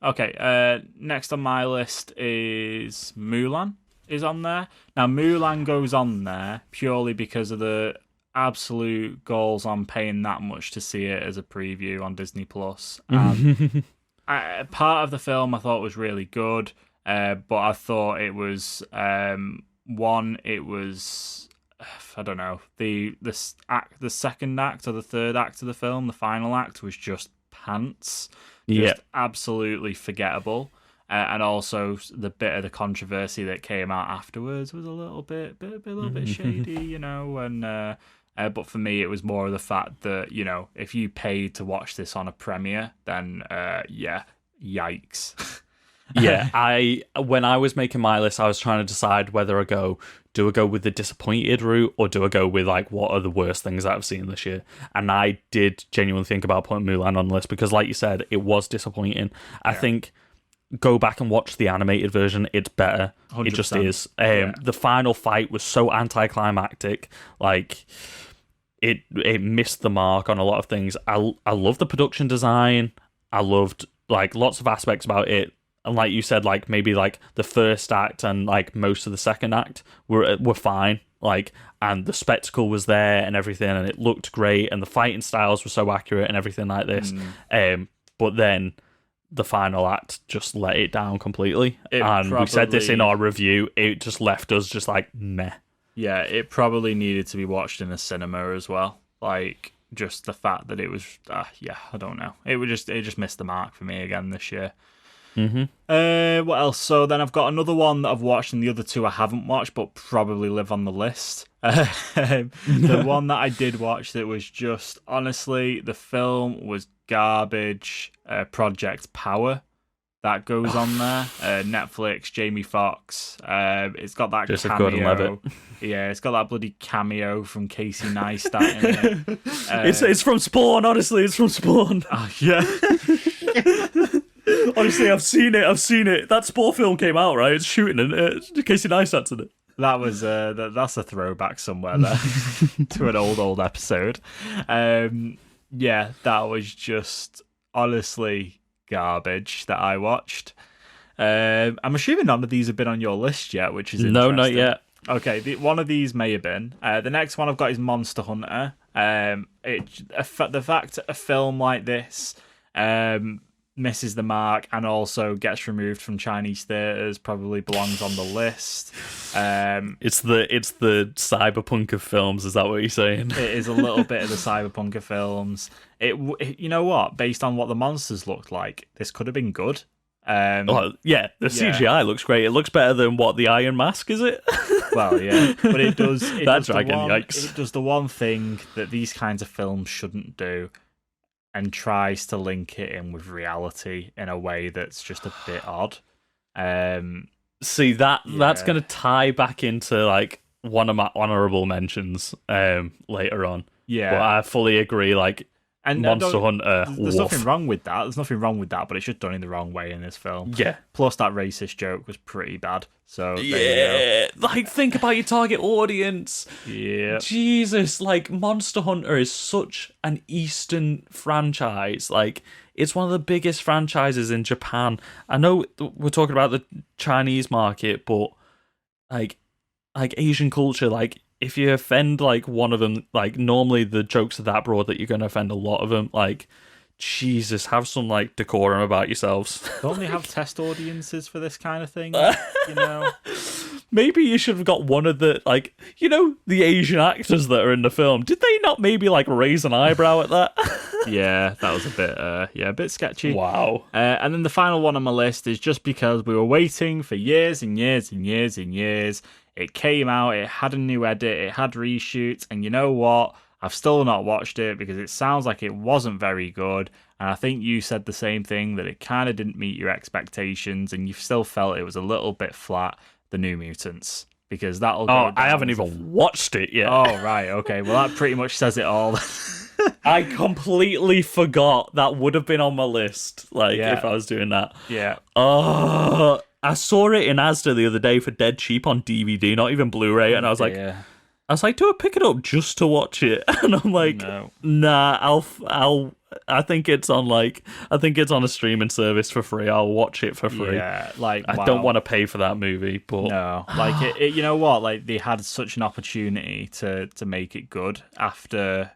Okay. Next on my list is Mulan. Is on there now. Mulan goes on there purely because of the absolute goals on paying that much to see it as a preview on Disney Plus. Part of the film I thought was really good, but I thought it was it was I don't know, the second act or the third act of the film, the final act was just pants, just absolutely forgettable, and also the bit of the controversy that came out afterwards was a little bit shady, you know, and but for me it was more of the fact that, you know, if you paid to watch this on a premiere, then yikes. When I was making my list, I was trying to decide whether do I go with the disappointed route, or do I go with like what are the worst things that I've seen this year? And I did genuinely think about putting Mulan on the list because, like you said, it was disappointing. I think go back and watch the animated version. It's better. It just 100%. is. Yeah. The final fight was so anticlimactic. Like, it missed the mark on a lot of things. I love the production design. I loved, like, lots of aspects about it. And like you said, like, maybe, like, the first act and, like, most of the second act were fine. Like, and the spectacle was there and everything, and it looked great, and the fighting styles were so accurate and everything like this. But then the final act just let it down completely. We said this in our review, it just left us just like, meh. Yeah, it probably needed to be watched in a cinema as well. Like, just the fact that it was, I don't know. It just missed the mark for me again this year. What else? So then I've got another one that I've watched, and the other two I haven't watched, but probably live on the list. The one that I did watch that was just, honestly, the film was garbage. Project Power, that goes on there. Netflix, Jamie Foxx. It's got that Just cameo. a Gordon-Levitt. Yeah, it's got that bloody cameo from Casey Neistat in it. It's from Spawn, honestly. It's from Spawn. Yeah. Honestly, I've seen it. That Spawn film came out, right? It's shooting and Casey Neistat's in it. That was that's a throwback somewhere there to an old episode. Yeah, that was just honestly garbage that I watched. I'm assuming none of these have been on your list yet, which is interesting. No, not yet. Okay, one of these may have been. The next one I've got is Monster Hunter. The fact that a film like this misses the mark and also gets removed from Chinese theaters probably belongs on the list. It's the cyberpunk of films. Is that what you're saying? It is a little bit of the cyberpunk of films. You know what? Based on what the monsters looked like, this could have been good. The CGI looks great. It looks better than what the Iron Mask, is it? Well, yeah, but it does. Yikes! It does the one thing that these kinds of films shouldn't do, and tries to link it in with reality in a way that's just a bit odd. See, that's going to tie back into like one of my honorable mentions later on. Yeah, but I fully agree. Like, and Monster Hunter. There's nothing wrong with that. There's nothing wrong with that, but it's just done in the wrong way in this film. Yeah. Plus, that racist joke was pretty bad. So yeah, like, think about your target audience. Yeah. Jesus, like, Monster Hunter is such an Eastern franchise. Like, it's one of the biggest franchises in Japan. I know we're talking about the Chinese market, but like Asian culture, like, if you offend like one of them, like, normally the jokes are that broad that you're going to offend a lot of them. Like, Jesus, have some like decorum about yourselves. Don't they have test audiences for this kind of thing? You know, maybe you should have got one of the, like, you know, the Asian actors that are in the film. Did they not maybe like raise an eyebrow at that? Yeah, that was a bit sketchy. Wow. And then the final one on my list is just because we were waiting for years and years and years and years. It came out, it had a new edit, it had reshoots, and you know what? I've still not watched it because it sounds like it wasn't very good, and I think you said the same thing, that it kind of didn't meet your expectations, and you still felt it was a little bit flat, The New Mutants, because that'll go down. I haven't even watched it yet. Oh, right, okay, well that pretty much says it all. I completely forgot that would have been on my list, like, if I was doing that. Yeah. Oh, I saw it in Asda the other day for dead cheap on DVD, not even Blu-ray, and I was like, do I pick it up just to watch it? And I'm like, no. Nah, I think it's on a streaming service for free. I'll watch it for free. Yeah, like, I don't want to pay for that movie, but no, like it, you know what? Like, they had such an opportunity to make it good after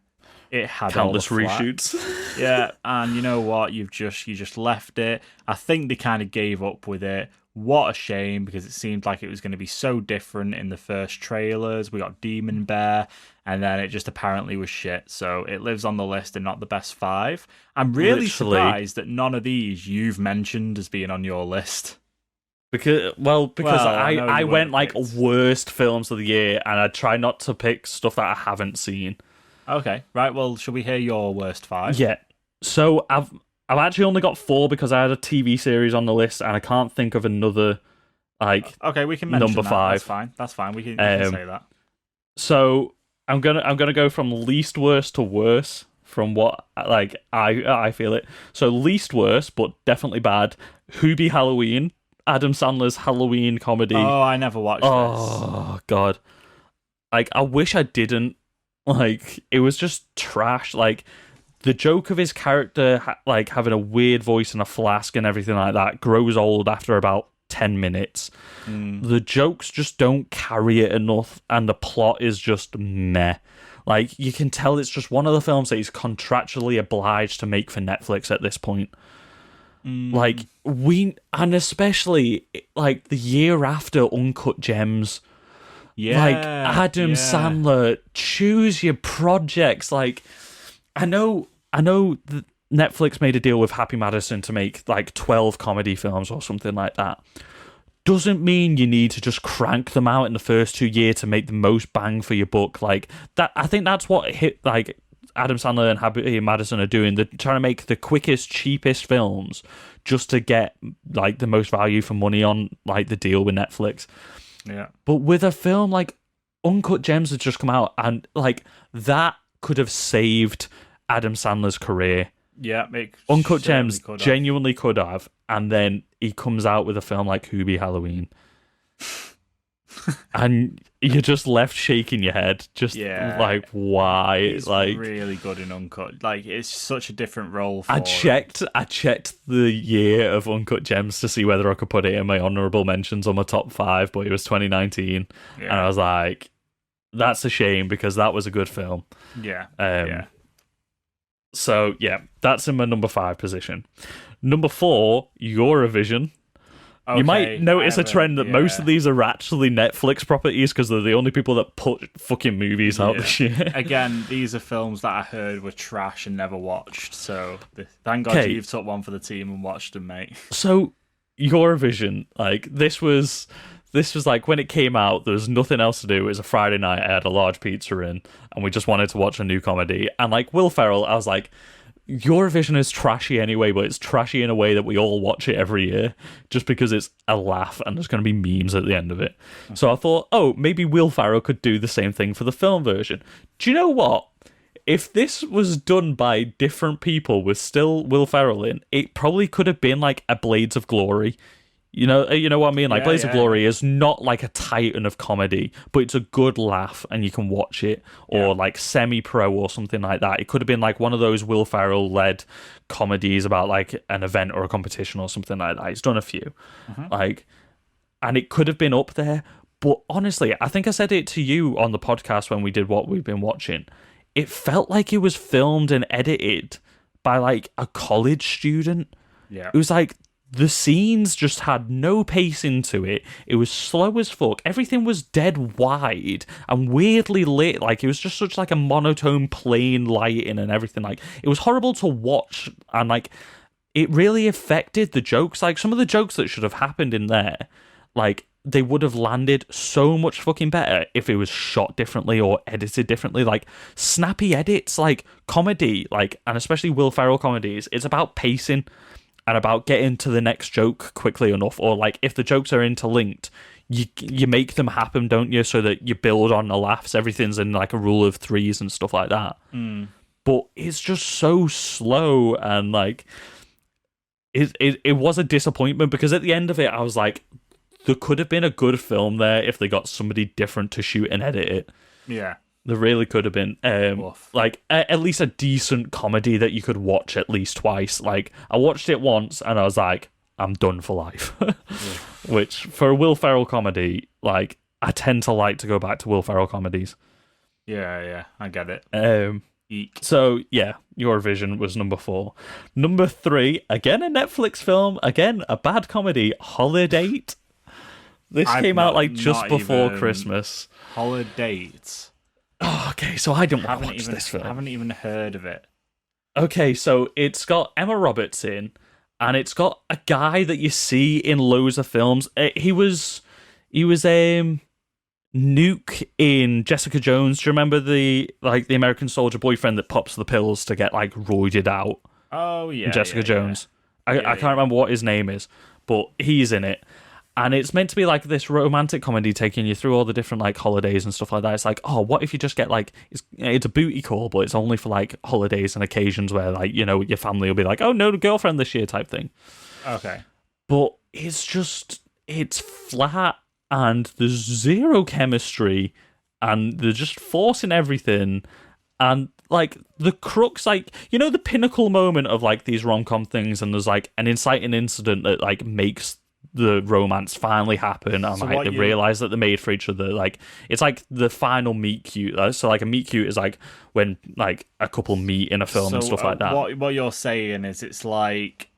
it had countless all the reshoots. Yeah, and you know what? You just left it. I think they kind of gave up with it. What a shame, because it seemed like it was going to be so different in the first trailers. We got Demon Bear, and then it just apparently was shit. So it lives on the list and not the best 5. I'm really surprised that none of these you've mentioned as being on your list. Because I went like worst films of the year, and I try not to pick stuff that I haven't seen. Okay, right. Well, shall we hear your worst 5? Yeah. So I've actually only got 4 because I had a TV series on the list, and I can't think of another, like, okay, we can mention number that. 5. That's fine. We can say that. So I'm gonna go from least worst to worst from what like I feel it. So least worst, but definitely bad. Hubie Halloween, Adam Sandler's Halloween comedy. Oh, I never watched this. Oh god, like I wish I didn't. Like it was just trash. Like the joke of his character, like having a weird voice and a flask and everything like that, grows old after about 10 minutes. The jokes just don't carry it enough, and the plot is just meh. Like, you can tell it's just one of the films that he's contractually obliged to make for Netflix at this point. Like, and especially, like, the year after Uncut Gems. Yeah. Like, Adam Sandler, choose your projects. Like, I know that Netflix made a deal with Happy Madison to make, like, 12 comedy films or something like that. Doesn't mean you need to just crank them out in the first 2 years to make the most bang for your buck. Like that, I think that's what like Adam Sandler and Happy Madison are doing. They're trying to make the quickest, cheapest films just to get like the most value for money on like the deal with Netflix. Yeah. But with a film like Uncut Gems has just come out, and like that could have saved Adam Sandler's career. Yeah, Uncut Gems genuinely could have, and then he comes out with a film like Hubie Halloween, and you're just left shaking your head, just like why? It's like really good in Uncut. Like it's such a different role. For I checked the year of Uncut Gems to see whether I could put it in my honorable mentions on my top 5, but it was 2019, and I was like, that's a shame because that was a good film. Yeah. So, yeah, that's in my number 5 position. Number 4, Eurovision. Okay, you might notice a trend that most of these are actually Netflix properties because they're the only people that put fucking movies out this year. Again, these are films that I heard were trash and never watched. So, thank God you've took one for the team and watched them, mate. So, Eurovision, like, this was like when it came out, there was nothing else to do. It was a Friday night. I had a large pizza in, and we just wanted to watch a new comedy. And like Will Ferrell, I was like, Eurovision is trashy anyway, but it's trashy in a way that we all watch it every year just because it's a laugh and there's going to be memes at the end of it. So I thought, oh, maybe Will Ferrell could do the same thing for the film version. Do you know what? If this was done by different people with still Will Ferrell in, it probably could have been like a Blades of Glory. You know what I mean? Like, Blades of Glory is not like a titan of comedy, but it's a good laugh and you can watch it. Or like Semi-Pro or something like that. It could have been like one of those Will Ferrell-led comedies about like an event or a competition or something like that. He's done a few. Like, and it could have been up there. But honestly, I think I said it to you on the podcast when we did what we've been watching. It felt like it was filmed and edited by like a college student. Yeah. It was like, the scenes just had no pace into it. It was slow as fuck. Everything was dead wide and weirdly lit. Like, it was just such like a monotone, plain lighting and everything. Like, it was horrible to watch. And like, it really affected the jokes. Like, some of the jokes that should have happened in there, like, they would have landed so much fucking better if it was shot differently or edited differently. Like, snappy edits, like comedy, like, and especially Will Ferrell comedies, it's about pacing and about getting to the next joke quickly enough, or like if the jokes are interlinked, you make them happen, don't you? So that you build on the laughs. Everything's in like a rule of threes and stuff like that. But it's just so slow, and like it was a disappointment because at the end of it, I was like, there could have been a good film there if they got somebody different to shoot and edit it. Yeah. There really could have been, like, at least a decent comedy that you could watch at least twice. Like, I watched it once, and I was like, I'm done for life. Which, for a Will Ferrell comedy, like, I tend to like to go back to Will Ferrell comedies. Yeah, I get it. Eek. So, yeah, Eurovision was number 4. Number 3, again a Netflix film, again a bad comedy, Holiday. This came out, like, just before Christmas. Holiday. Oh, okay, so I don't watch this film. I haven't even heard of it. Okay, so it's got Emma Roberts in, and it's got a guy that you see in loads of films. He was Nuke in Jessica Jones. Do you remember the American soldier boyfriend that pops the pills to get like roided out? Oh yeah, Jessica Jones. I can't remember what his name is, but he's in it. And it's meant to be like this romantic comedy taking you through all the different like holidays and stuff like that. It's like, oh, what if you just get like, it's a booty call, but it's only for like holidays and occasions where like, you know, your family will be like, oh, no girlfriend this year type thing. Okay. But it's flat and there's zero chemistry and they're just forcing everything. And like the crux, like, you know, the pinnacle moment of like these rom-com things, and there's like an inciting incident that like makes the romance finally happen, and like they realize that they're made for each other. Like it's like the final meet cute. So like a meet cute is like when like a couple meet in a film and stuff like that. What you're saying is it's like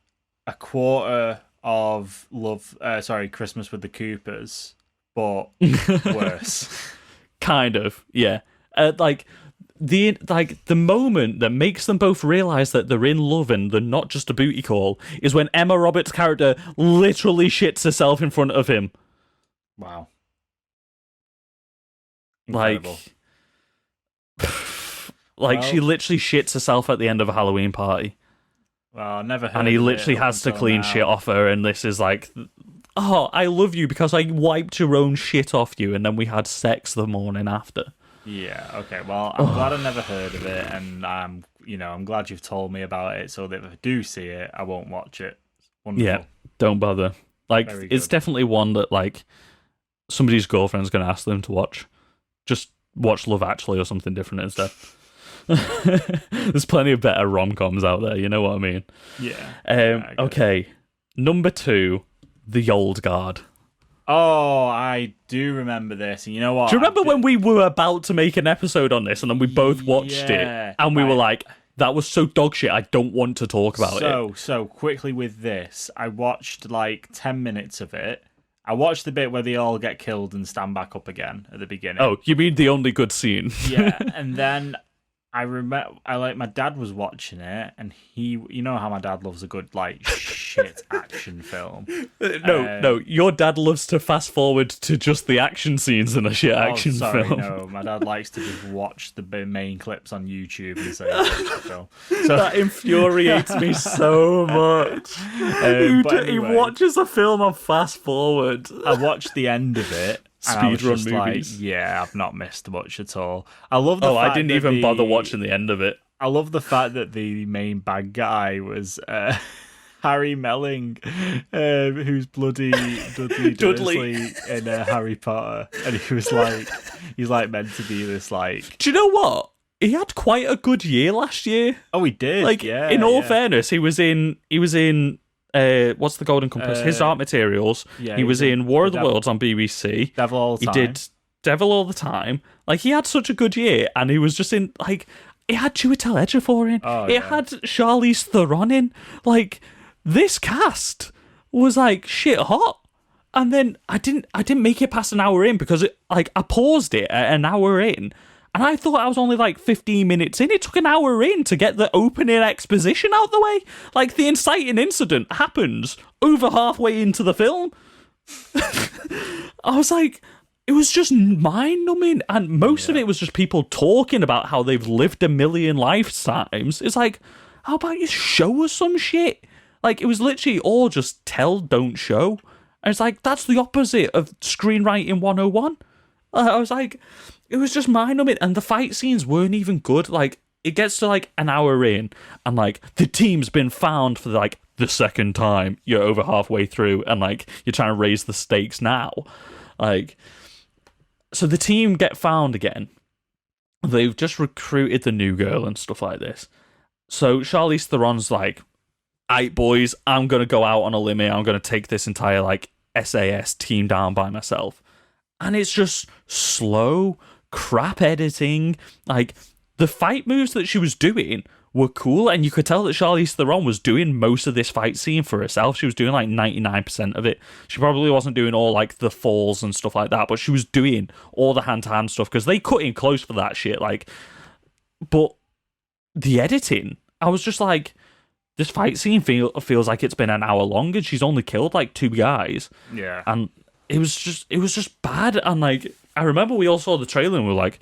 a quarter of Christmas with the Coopers, but worse. Kind of, yeah. Like the moment that makes them both realize that they're in love and they're not just a booty call is when Emma Roberts' character literally shits herself in front of him. Wow. Incredible. Like she literally shits herself at the end of a Halloween party. Well, I never heard. And he literally has to clean shit off her, and this is like, oh, I love you because I wiped your own shit off you, and then we had sex the morning after. Yeah, okay. Well, I'm glad I never heard of it, and I'm glad you've told me about it, so that if I do see it, I won't watch it. Wonderful. Yeah, don't bother. Like, it's definitely one that, like, somebody's girlfriend's going to ask them to watch. Just watch Love Actually or something different instead. There's plenty of better rom-coms out there, you know what I mean? Yeah. Okay, number 2, The Old Guard. Oh, I do remember this. And you know what? Do you remember when we were about to make an episode on this and then we both watched it and we were like, that was so dog shit, I don't want to talk about it. So quickly with this, I watched like 10 minutes of it. I watched the bit where they all get killed and stand back up again at the beginning. Oh, you mean the only good scene? Yeah, and then I remember, my dad was watching it, and you know how my dad loves a good, like, shit action film. No, your dad loves to fast forward to just the action scenes in a shit action film. No, my dad likes to just watch the main clips on YouTube and say it's a film. So that infuriates me so much. He watches a film on fast forward. I watched the end of it. Speedrun movies. Like, yeah, I've not missed much at all. I love the fact I didn't even bother watching the end of it. I love the fact that the main bad guy was Harry Melling, who's bloody Dudley Dursley in Harry Potter, and he's like meant to be this like. Do you know what? He had quite a good year last year. Oh, he did. Like, yeah. In all fairness, he was in. What's the Golden Compass? His Art Materials. Yeah, he was in War of the Worlds on BBC. Devil All the Time. He did Devil All the Time. Like, he had such a good year, and he was just in, like, it had Chiwetel Ejiofor in. It had Charlize Theron in. Like, this cast was, like, shit hot. And then I didn't make it past an hour in because, I paused it at an hour in. And I thought I was only like 15 minutes in. It took an hour in to get the opening exposition out the way. Like, the inciting incident happens over halfway into the film. I was like, it was just mind-numbing. And most of it was just people talking about how they've lived a million lifetimes. It's like, how about you show us some shit? Like, it was literally all just tell, don't show. And it's like, that's the opposite of screenwriting 101. I was like, it was just mind-numbing, and the fight scenes weren't even good. Like, it gets to, like, an hour in, and, like, the team's been found for, like, the second time. You're over halfway through, and, like, you're trying to raise the stakes now. Like, so the team get found again. They've just recruited the new girl and stuff like this. So Charlize Theron's like, aight, boys, I'm going to go out on a limb here. I'm going to take this entire, like, SAS team down by myself. And it's just slow, crap editing. Like, the fight moves that she was doing were cool, and you could tell that Charlize Theron was doing most of this fight scene for herself. She was doing, like, 99% of it. She probably wasn't doing all, like, the falls and stuff like that, but she was doing all the hand-to-hand stuff, because they cut in close for that shit, like... But the editing, I was just like, this fight scene feels like it's been an hour long, and she's only killed, like, 2 guys. Yeah. And... It was just bad, and like I remember we all saw the trailer and we were like,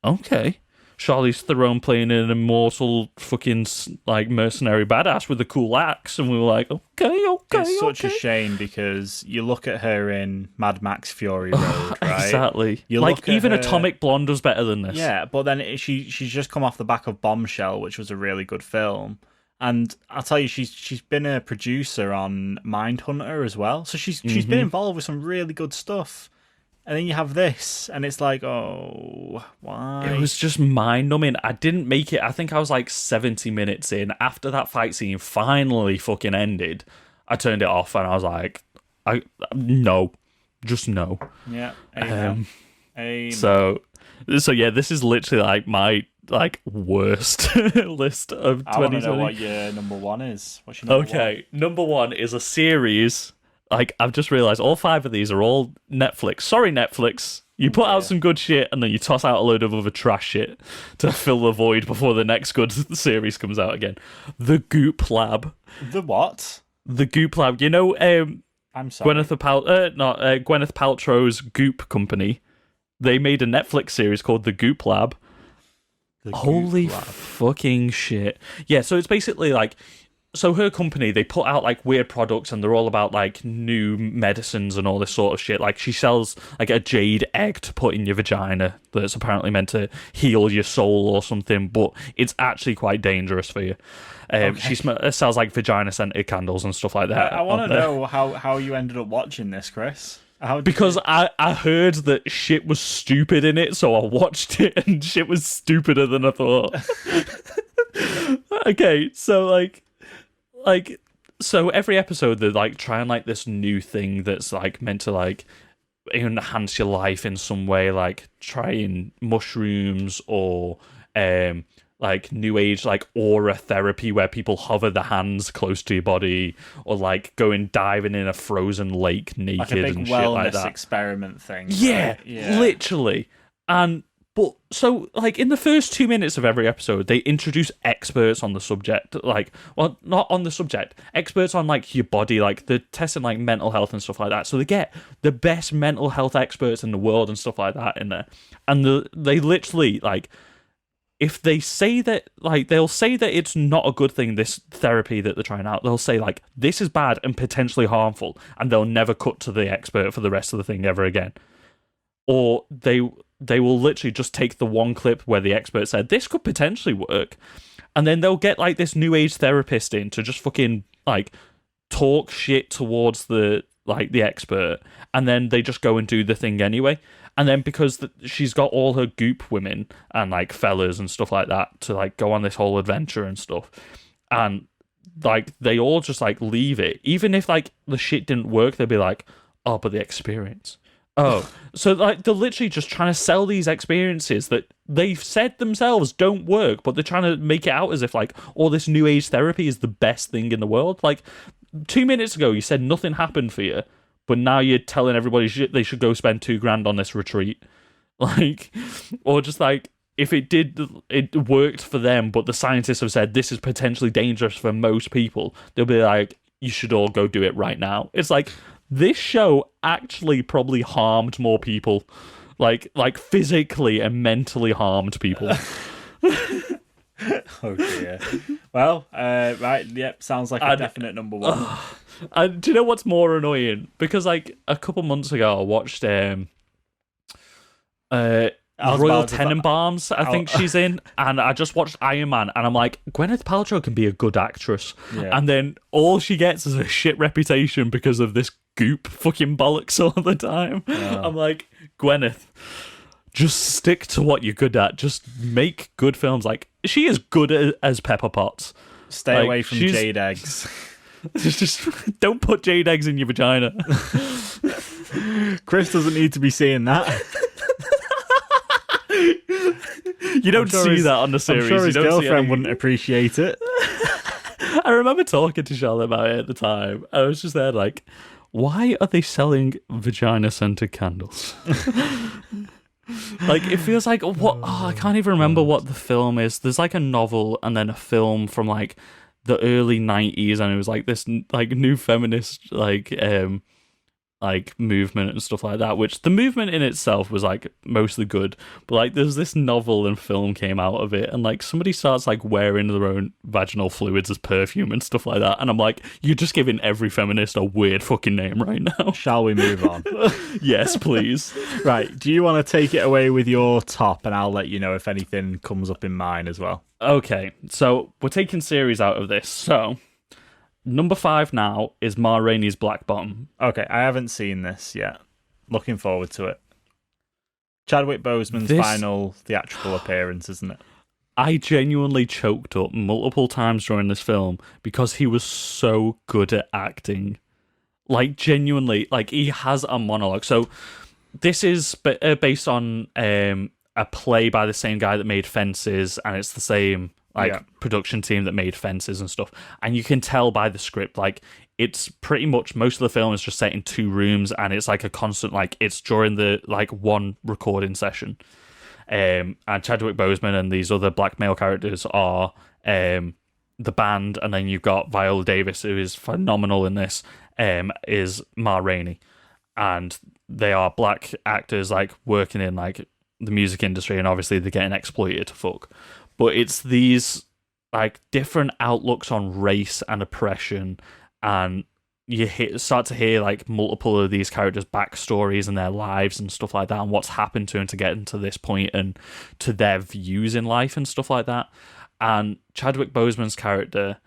okay, Charlize Theron playing an immortal fucking like mercenary badass with a cool axe, and we were like, okay. It's such a shame because you look at her in Mad Max Fury Road, right? Exactly. You like look at even her- Atomic Blonde was better than this. Yeah, but then she's just come off the back of Bombshell, which was a really good film. And I'll tell you, she's been a producer on Mindhunter as well. So she's been involved with some really good stuff. And then you have this, and it's like, oh, why? It was just mind-numbing. I didn't make it. I think I was like 70 minutes in. After that fight scene finally fucking ended, I turned it off, and I was like, no. Just no. Yeah. Amen. So yeah, this is literally like my worst list of 2020. I want to know what your number one is. What's your number one? Okay, number one is a series. Like, I've just realised all 5 of these are all Netflix. Sorry, Netflix. You put out some good shit and then you toss out a load of other trash shit to fill the void before the next good series comes out again. The Goop Lab. The what? The Goop Lab. You know, I'm sorry. Gwyneth Paltrow's Goop company. They made a Netflix series called The Goop Lab. Holy fucking shit. Yeah, so it's basically like... So her company, they put out like weird products and they're all about like new medicines and all this sort of shit. Like she sells like a jade egg to put in your vagina that's apparently meant to heal your soul or something, but it's actually quite dangerous for you. She sells like vagina scented candles and stuff like that. I want to know how you ended up watching this, Chris. Because I heard that shit was stupid in it, so I watched it and shit was stupider than I thought. Okay, so every episode they're like trying like this new thing that's like meant to like enhance your life in some way, like trying mushrooms or like new age like aura therapy where people hover their hands close to your body, or like going diving in a frozen lake naked, like a big and shit like that. Experiment thing. Yeah, right? Yeah, literally. But so, like, in the first 2 minutes of every episode, they introduce experts on the subject. Like, well, not on the subject. Experts on, like, your body. Like, they're testing, like, mental health and stuff like that. So they get the best mental health experts in the world and stuff like that in there. And they literally, like, if they say that, like, they'll say that it's not a good thing, this therapy that they're trying out. They'll say, like, this is bad and potentially harmful. And they'll never cut to the expert for the rest of the thing ever again. Or they will literally just take the one clip where the expert said, this could potentially work. And then they'll get, like, this new age therapist in to just fucking, like, talk shit towards the expert. And then they just go and do the thing anyway. And then because she's got all her Goop women and, like, fellas and stuff like that to, like, go on this whole adventure and stuff. And, like, they all just, like, leave it. Even if, like, the shit didn't work, they'd be like, oh, but the experience... Oh, so like they're literally just trying to sell these experiences that they've said themselves don't work, but they're trying to make it out as if like all this new age therapy is the best thing in the world. Like 2 minutes ago, you said nothing happened for you, but now you're telling everybody they should go spend $2,000 on this retreat, like, or just like if it worked for them, but the scientists have said this is potentially dangerous for most people, they'll be like, you should all go do it right now. It's like, this show actually probably harmed more people, like physically and mentally harmed people. Oh dear. Well, right, yep, sounds like a definite number one. And do you know what's more annoying? Because like a couple months ago, I watched Royal Tenenbaums, I think she's in, and I just watched Iron Man, and I'm like, Gwyneth Paltrow can be a good actress, and then all she gets is a shit reputation because of this Goop fucking bollocks all the time. I'm like, Gwyneth, just stick to what you're good at. Just make good films. Like, she is good as Pepper Potts. Stay away from jade eggs. Just don't put jade eggs in your vagina. Chris doesn't need to be seeing that. You don't see that on the series. I'm sure his girlfriend wouldn't appreciate it. I remember talking to Charlotte about it at the time. I was just there like, why are they selling vagina-scented candles? Like, it feels like, I can't even remember what the film is. There's like a novel and then a film from like the early 90s, and it was like this like new feminist like like movement and stuff like that, which the movement in itself was like mostly good, but like there's this novel and film came out of it, and like somebody starts like wearing their own vaginal fluids as perfume and stuff like that, and I'm like, you're just giving every feminist a weird fucking name right now. Shall we move on? Yes, please. Right, do you want to take it away with your top, and I'll let you know if anything comes up in mine as well. Okay, so we're taking series out of this, so number 5 now is Ma Rainey's Black Bottom. Okay, I haven't seen this yet. Looking forward to it. Chadwick Boseman's final theatrical appearance, isn't it? I genuinely choked up multiple times during this film because he was so good at acting. Like, genuinely, like, he has a monologue. So, this is based on a play by the same guy that made Fences, and it's the same production team that made Fences and stuff, and you can tell by the script, like, it's pretty much most of the film is just set in 2 rooms, and it's like a constant, like, it's during the like one recording session, and Chadwick Boseman and these other black male characters are the band, and then you've got Viola Davis, who is phenomenal in this, is Ma Rainey, and they are black actors like working in like the music industry, and obviously they're getting exploited to fuck. But it's these like different outlooks on race and oppression, and you start to hear like multiple of these characters' backstories and their lives and stuff like that, and what's happened to them to get into this point and to their views in life and stuff like that. And Chadwick Boseman's character,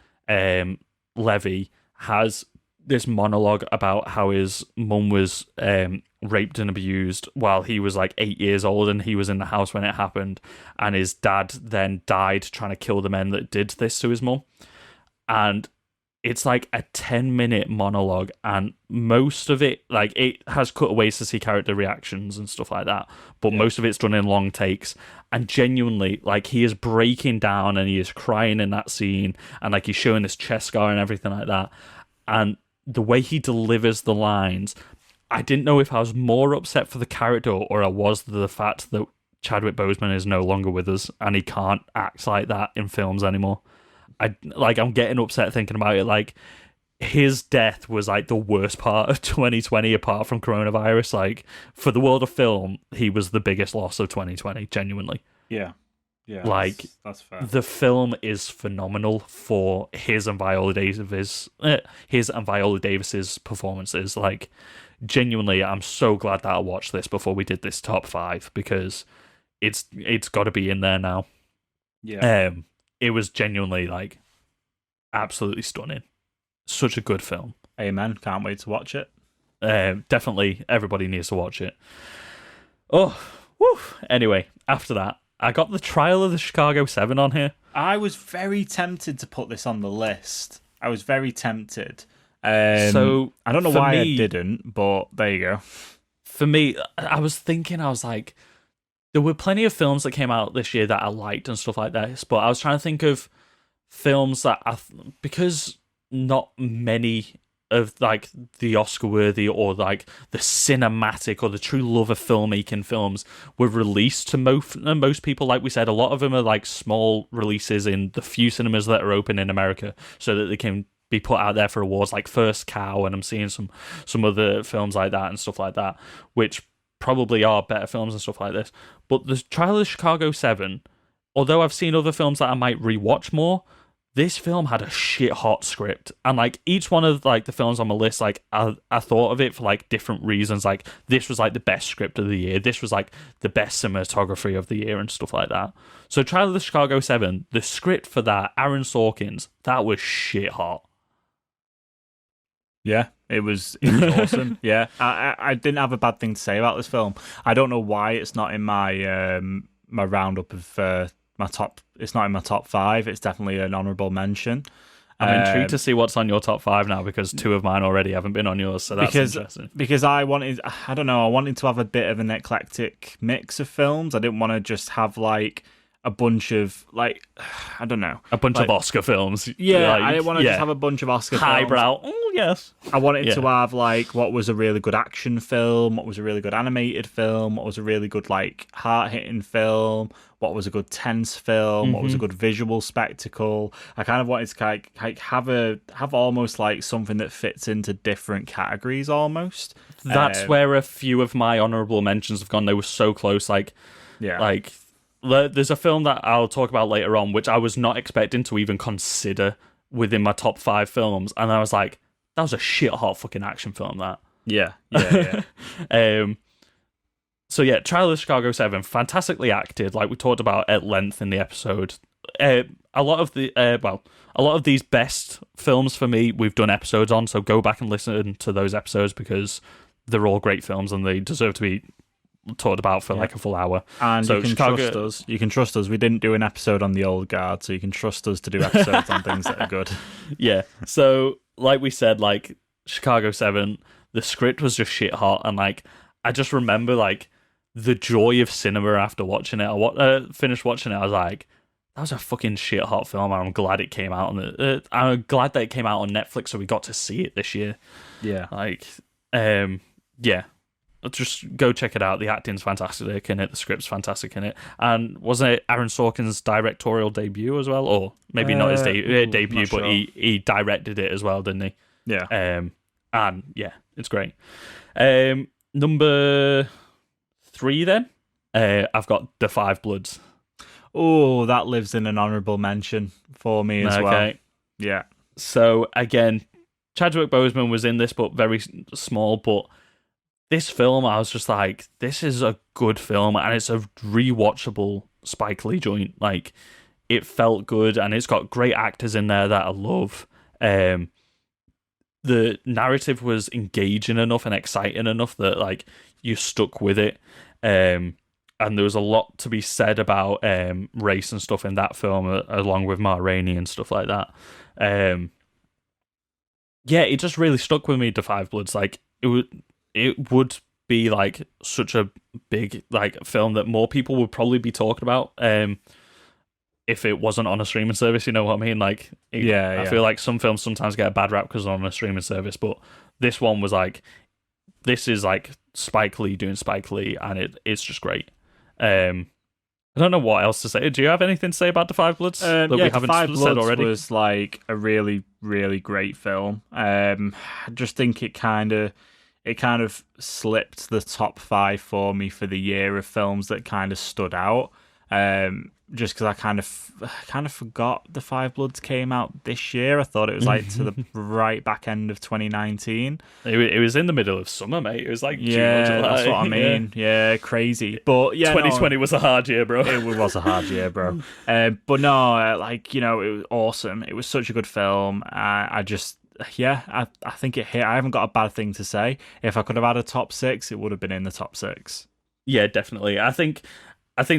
Levy, has this monologue about how his mum was raped and abused while he was like 8 years old, and he was in the house when it happened, and his dad then died trying to kill the men that did this to his mum. And it's like a 10-minute monologue, and most of it, like, it has cutaways to see character reactions and stuff like that, but most of it's done in long takes, and genuinely, like, he is breaking down and he is crying in that scene, and like he's showing this chest scar and everything like that, and the way he delivers the lines, I didn't know if I was more upset for the character or I was the fact that Chadwick Boseman is no longer with us and he can't act like that in films anymore. I'm getting upset thinking about it. Like, his death was like the worst part of 2020 apart from coronavirus. Like, for the world of film, he was the biggest loss of 2020, genuinely. Yeah. Yeah, like, that's fair. The film is phenomenal for his and Viola Davis's performances. Like, genuinely, I'm so glad that I watched this before we did this top 5, because it's got to be in there now. Yeah. It was genuinely like absolutely stunning. Such a good film. Amen. Can't wait to watch it. Definitely, everybody needs to watch it. Oh, woo. Anyway, after that, I got the Trial of the Chicago 7 on here. I was very tempted to put this on the list. I was very tempted. So I don't know why I didn't, but there you go. For me, I was like, there were plenty of films that came out this year that I liked and stuff like this, but I was trying to think of films that because not many of like the Oscar worthy or like the cinematic or the true love of filmmaking films were released to most people. Like we said, a lot of them are like small releases in the few cinemas that are open in America so that they can be put out there for awards, like First Cow, and I'm seeing some other films like that and stuff like that, which probably are better films and stuff like this. But the Trial of the Chicago 7, although I've seen other films that I might rewatch more, this film had a shit hot script, and like each one of like the films on my list, like I thought of it for like different reasons. Like, this was like the best script of the year, this was like the best cinematography of the year and stuff like that. So Trial of the Chicago 7, the script for that, Aaron Sorkin's, that was shit hot. Yeah, it was awesome. Yeah, I didn't have a bad thing to say about this film. I don't know why it's not in my my roundup of my top. It's not in my top 5. It's definitely an honourable mention. I'm intrigued to see what's on your top 5 now, because 2 of mine already haven't been on yours, so that's interesting. Because I wanted to have a bit of an eclectic mix of films. I didn't want to just have like a bunch of like I don't know, A bunch like, of Oscar films. Yeah, like, I didn't want to just have a bunch of Oscar films. highbrow. Oh yes. I wanted to have like what was a really good action film, what was a really good animated film, what was a really good like heart hitting film, what was a good tense film, what was a good visual spectacle. I kind of wanted to like have almost like something that fits into different categories almost. That's where a few of my honorable mentions have gone. They were so close. Like there's a film that I'll talk about later on, which I was not expecting to even consider within my top 5 films, and I was like, that was a shit hot fucking action film. That yeah. So yeah, Trial of Chicago 7, fantastically acted, like we talked about at length in the episode. A lot of these best films for me, we've done episodes on, so go back and listen to those episodes because they're all great films and they deserve to be talked about for like a full hour. And so you can trust us. You can trust us. We didn't do an episode on the old guard, so you can trust us to do episodes on things that are good. Yeah. So like we said, like Chicago 7, the script was just shit hot, and like I just remember like the joy of cinema after watching it. I finished watching it. I was like, that was a fucking shit hot film. I'm glad it came out on I'm glad that it came out on Netflix, so we got to see it this year. Yeah. Like, yeah. Just go check it out. The acting's fantastic in it. The script's fantastic in it. And wasn't it Aaron Sorkin's directorial debut as well? Or maybe not his debut, but he directed it as well, didn't he? Yeah. And yeah, it's great. Number 3 then. I've got The Five Bloods. Oh, that lives in an honourable mention for me as well. Yeah. So again, Chadwick Boseman was in this, but very small. But this film, I was just like, this is a good film, and it's a rewatchable Spike Lee joint. Like, it felt good, and it's got great actors in there that I love. The narrative was engaging enough and exciting enough that like you stuck with it. And there was a lot to be said about race and stuff in that film, along with Ma Rainey and stuff like that. Yeah, it just really stuck with me. The Five Bloods, like it would be like such a big like film that more people would probably be talking about if it wasn't on a streaming service. You know what I mean? Like, I feel like some films sometimes get a bad rap because they're on a streaming service, but this one was like, this is like Spike Lee doing Spike Lee, and it's just great. I don't know what else to say. Do you have anything to say about The Five Bloods that we haven't Five said Bloods already? Was like a really, really great film. I just think it kind of slipped the top 5 for me for the year of films that kind of stood out. Just because I kind of forgot The Five Bloods came out this year. I thought it was like to the right back end of 2019. It was in the middle of summer, mate. It was like June or July. That's what I mean. Yeah, crazy. But yeah, 2020 was a hard year, bro. It was a hard year, bro. But no, like, you know, it was awesome. It was such a good film. I think it hit. I haven't got a bad thing to say. If I could have had a top 6, it would have been in the top 6. Yeah, definitely. I think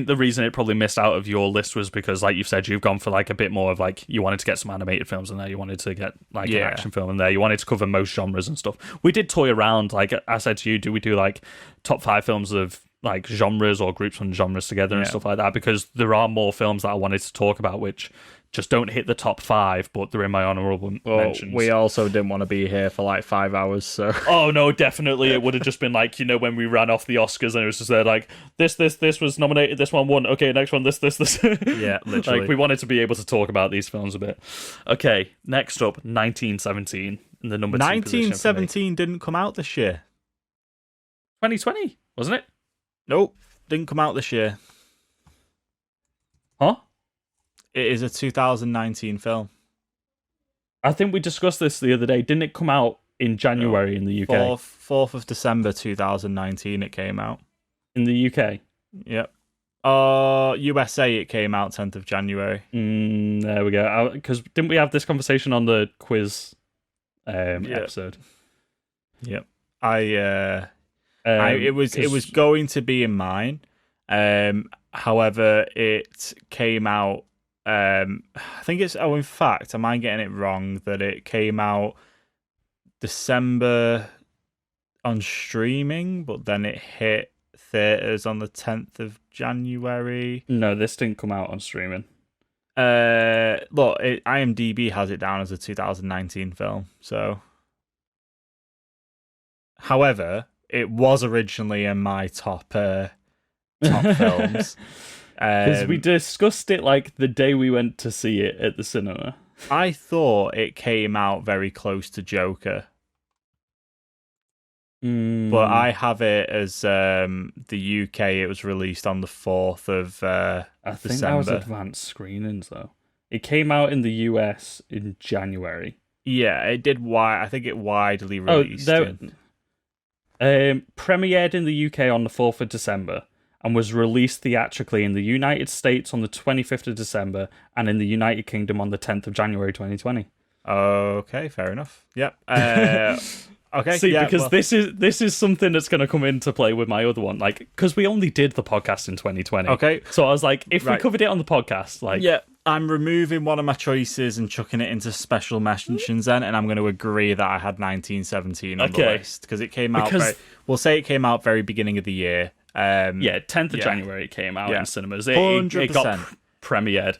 the reason it probably missed out of your list was because, like you've said, you've gone for like a bit more of like, you wanted to get some animated films in there, you wanted to get like an action film in there, you wanted to cover most genres and stuff. We did toy around, like I said to you, do we do like top 5 films of like genres or groups from genres together and stuff like that? Because there are more films that I wanted to talk about which just don't hit the top 5, but they're in my honourable mentions. We also didn't want to be here for like 5 hours, so... Oh, no, definitely. It would have just been like, you know, when we ran off the Oscars and it was just there like, this was nominated, this one won, okay, next one, this. Yeah, literally. Like, we wanted to be able to talk about these films a bit. Okay, next up, 1917, in the number 2 position. 1917 didn't come out this year. 2020, wasn't it? Nope, didn't come out this year. Huh? It is a 2019 film. I think we discussed this the other day. Didn't it come out in January in the UK? 4th of December 2019 it came out. In the UK? Yep. USA it came out 10th of January. There we go. Because didn't we have this conversation on the quiz episode? Yep. It was going to be in mine. However, it came out. I think it's. Oh, in fact, am I getting it wrong that it came out December on streaming, but then it hit theaters on the 10th of January. No, this didn't come out on streaming. Look, IMDb has it down as a 2019 film. So, however, it was originally in my top films. Because we discussed it like the day we went to see it at the cinema. I thought it came out very close to Joker. But I have it as the UK. It was released on the 4th of I think that was advanced screenings, though. It came out in the US in January. Yeah, it did. I think it widely released. Premiered in the UK on the 4th of December and was released theatrically in the United States on the 25th of December and in the United Kingdom on the 10th of January 2020. Okay, fair enough. Yep. Okay. See, because this is something that's going to come into play with my other one, like because we only did the podcast in 2020. Okay. So I was like, if we covered it on the podcast, like, yeah, I'm removing one of my choices and chucking it into special mentions then, and I'm going to agree that I had 1917 on the list because it came out. We'll say it came out very beginning of the year. 10th of January it came out in cinemas. It got premiered.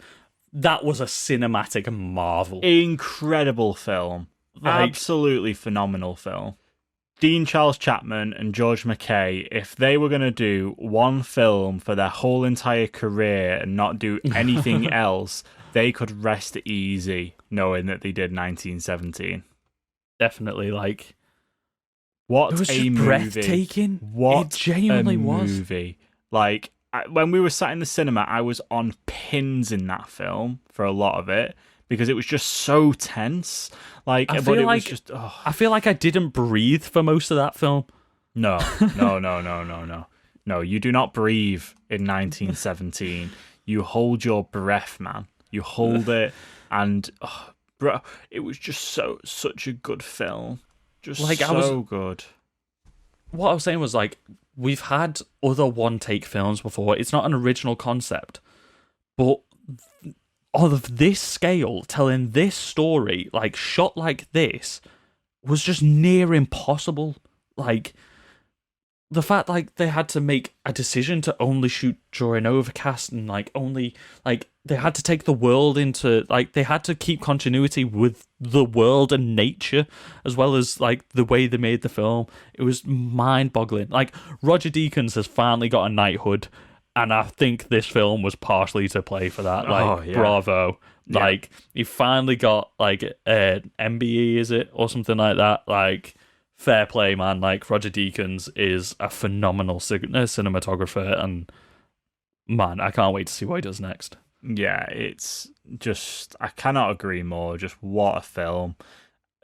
That was a cinematic marvel. Incredible film. Absolutely phenomenal film. Dean Charles Chapman and George McKay, if they were going to do one film for their whole entire career and not do anything else, they could rest easy knowing that they did 1917. Definitely, like, what it was a just movie. Breathtaking. What it genuinely a was. Movie. Like, when we were sat in the cinema, I was on pins in that film for a lot of it. Because it was just so tense. Like, I feel like I didn't breathe for most of that film. No. No, you do not breathe in 1917. You hold your breath, man. You hold it, and bro, it was just such a good film. Just like good. What I was saying was, like, we've had other one-take films before. It's not an original concept, but of this scale, telling this story, like, shot like this, was just near impossible. Like, the fact, like, they had to make a decision to only shoot during overcast and, like, only, like, they had to take the world into, like, they had to keep continuity with the world and nature, as well as, like, the way they made the film. It was mind-boggling. Like, Roger Deakins has finally got a knighthood, and I think this film was partially to play for that. Like, bravo. Yeah. Like, he finally got, like, an MBE, is it? Or something like that. Like, fair play, man. Like, Roger Deakins is a phenomenal cinematographer, and, man, I can't wait to see what he does next. Yeah, it's just, I cannot agree more. Just what a film.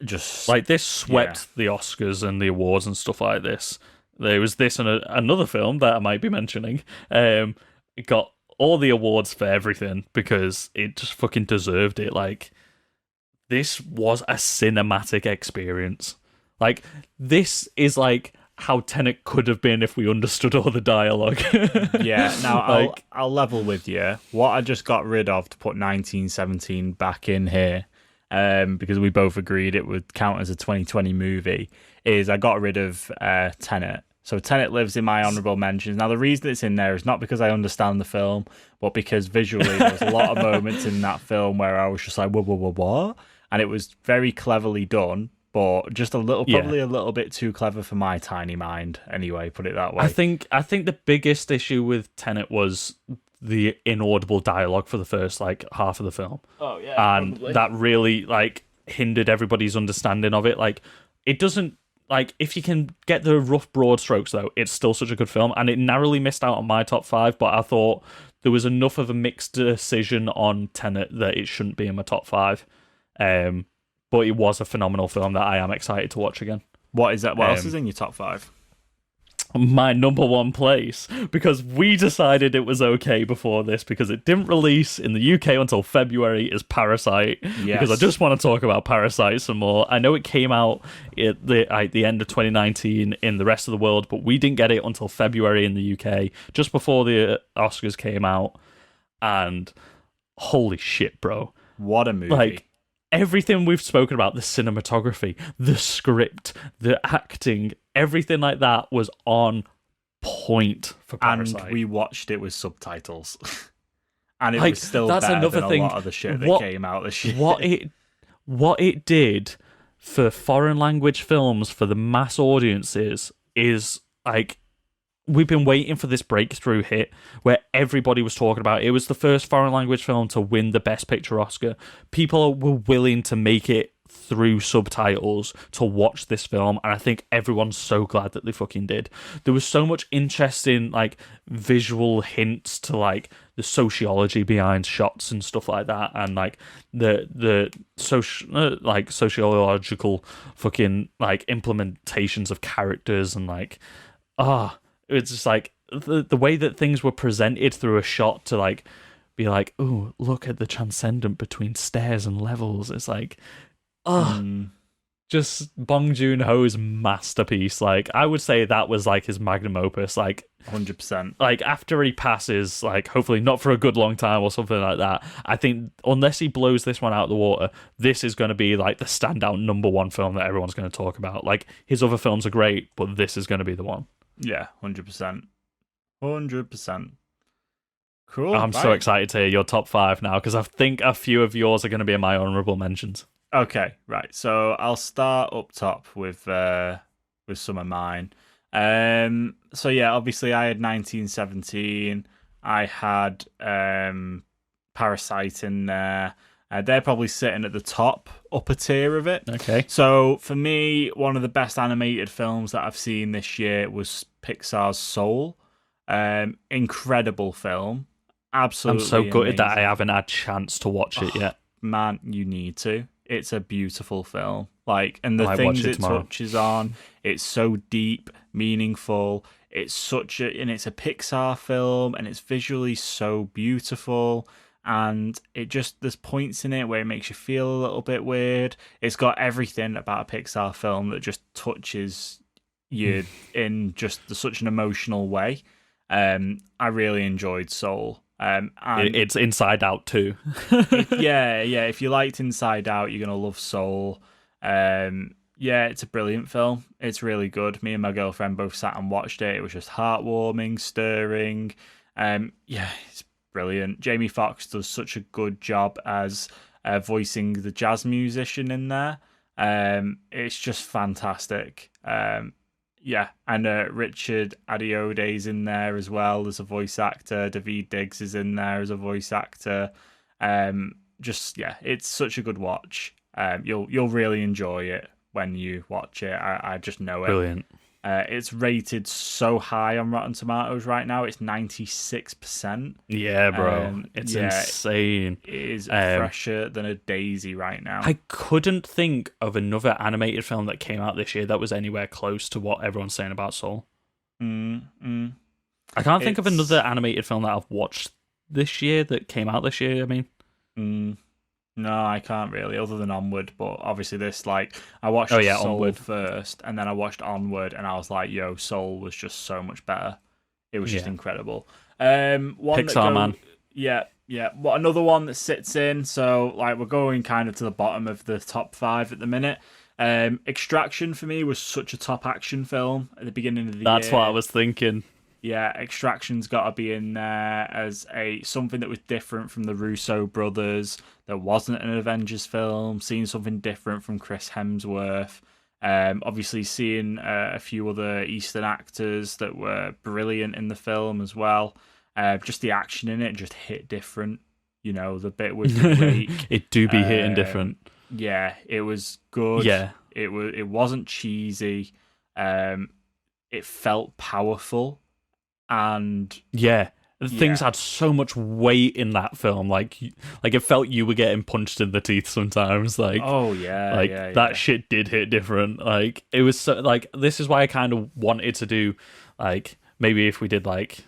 Just, like, this swept the Oscars and the awards and stuff like this. There was this and another film that I might be mentioning. It got all the awards for everything because it just fucking deserved it. Like, this was a cinematic experience. Like, this is like how Tenet could have been if we understood all the dialogue. Yeah, now I'll level with you. What I just got rid of to put 1917 back in here, because we both agreed it would count as a 2020 movie, is I got rid of Tenet. So Tenet lives in my honourable mentions. Now, the reason it's in there is not because I understand the film, but because visually there was a lot of moments in that film where I was just like, what? And it was very cleverly done, but just probably a little bit too clever for my tiny mind. Anyway, put it that way. I think the biggest issue with Tenet was the inaudible dialogue for the first, like, half of the film. Oh, yeah. And probably. that really, like, hindered everybody's understanding of it. Like, it doesn't, like, if you can get the rough broad strokes, though, it's still such a good film, and it narrowly missed out on my top 5, but I thought there was enough of a mixed decision on Tenet that it shouldn't be in my top 5. But it was a phenomenal film that I am excited to watch again. What is that? What else is in your top 5? My number one place, because we decided it was okay before this, because it didn't release in the UK until February, is Parasite. Yes. Because I just want to talk about Parasite some more. I know it came out at the end of 2019 in the rest of the world, but we didn't get it until February in the UK, just before the Oscars came out. And holy shit, bro. What a movie. Like, everything we've spoken about, the cinematography, the script, the acting, everything like that was on point for Parasite. And we watched it with subtitles. And it Like, was still that's better another than thing. a lot of the shit that came out this year. What it did for foreign language films for the mass audiences is like, we've been waiting for this breakthrough hit where everybody was talking about it. It was the first foreign language film to win the Best Picture Oscar. People were willing to make it through subtitles to watch this film, and I think everyone's so glad that they fucking did. There was so much interesting like visual hints to like the sociology behind shots and stuff like that, and like the sociological fucking like implementations of characters, and like it's just like the way that things were presented through a shot to like be like, oh, look at the transcendent between stairs and levels. It's like, just Bong Joon-ho's masterpiece. Like, I would say that was like his magnum opus. Like, 100%. Like, after he passes, like, hopefully not for a good long time or something like that, I think unless he blows this one out of the water, this is going to be like the standout number one film that everyone's going to talk about. Like, his other films are great, but this is going to be the one. Yeah, 100%. 100%. Cool. I'm so excited to hear your top 5 now, because I think a few of yours are going to be in my honourable mentions. Okay, right. So I'll start up top with some of mine. So yeah, obviously I had 1917. I had Parasite in there. They're probably sitting at the top, upper tier of it. Okay. So for me, one of the best animated films that I've seen this year was Pixar's Soul. Incredible film. Absolutely. I'm so gutted amazing. that I haven't had a chance to watch it yet. Man, you need to. It's a beautiful film. Like, and the I might things watch it it tomorrow. touches on, it's so deep, meaningful. It's a Pixar film, and it's visually so beautiful. And it just, there's points in it where it makes you feel a little bit weird. It's got everything about a Pixar film that just touches you in just such an emotional way. I really enjoyed Soul. And It's Inside Out too. yeah. If you liked Inside Out, you're gonna love Soul. It's a brilliant film. It's really good. Me and my girlfriend both sat and watched it. It was just heartwarming, stirring. It's brilliant. Jamie Foxx does such a good job as voicing the jazz musician in there. It's just fantastic. And Richard Adeode's in there as well as a voice actor. Daveed Diggs is in there as a voice actor. It's such a good watch. You'll really enjoy it when you watch it. I just know it. Brilliant. It's rated so high on Rotten Tomatoes right now. It's 96%. Yeah, bro. It's insane. It is fresher than a daisy right now. I couldn't think of another animated film that came out this year that was anywhere close to what everyone's saying about Soul. I can't think of another animated film that I've watched this year that came out this year, I mean. No, I can't really, other than Onward. But obviously this, like, I watched Soul Onward first, and then I watched Onward, and I was like, yo, Soul was just so much better. It was just incredible. Pixar, man. Yeah. Another one that sits in, so, like, we're going kind of to the bottom of the top 5 at the minute. Extraction, for me, was such a top action film at the beginning of the year. That's what I was thinking. Yeah, Extraction's got to be in there as something that was different from the Russo brothers. That wasn't an Avengers film. Seeing something different from Chris Hemsworth. Obviously, seeing a few other Eastern actors that were brilliant in the film as well. Just the action in it just hit different. You know, the bit with the wake. It do be hitting different. Yeah, it was good. Yeah, it wasn't cheesy. It felt powerful. And things had so much weight in that film. Like it felt you were getting punched in the teeth sometimes. Like, that shit did hit different. Like, it was so, like, this is why I kind of wanted to do, like, maybe if we did like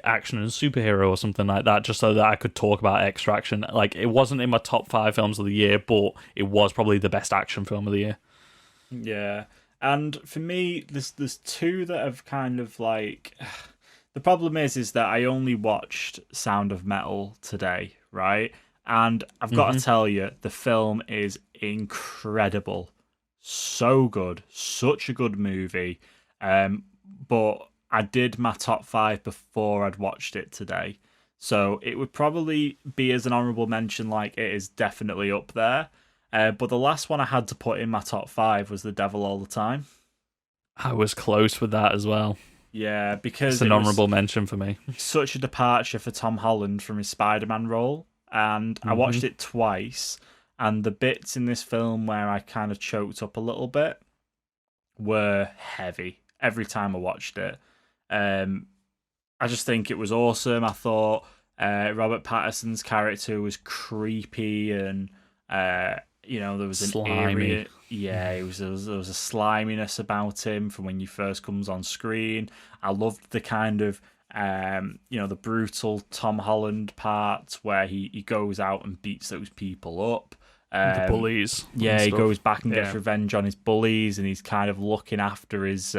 action and superhero or something like that, just so that I could talk about Extraction. Like, it wasn't in my top 5 films of the year, but it was probably the best action film of the year. Yeah, and for me, there's two that have kind of like. The problem is that I only watched Sound of Metal today, right? And I've got to tell you, the film is incredible. So good. Such a good movie. But I did my top 5 before I'd watched it today. So it would probably be as an honourable mention, like it is definitely up there. But the last one I had to put in my top 5 was The Devil All the Time. I was close with that as well. Yeah, because It's an honourable mention for me. Such a departure for Tom Holland from his Spider-Man role. And I watched it twice, and the bits in this film where I kind of choked up a little bit were heavy every time I watched it. I just think it was awesome. I thought Robert Pattinson's character was creepy, and there was an slimy. there was a sliminess about him from when he first comes on screen. I loved the kind of the brutal Tom Holland part where he goes out and beats those people up. The bullies. Yeah, he goes back and gets revenge on his bullies, and he's kind of looking after his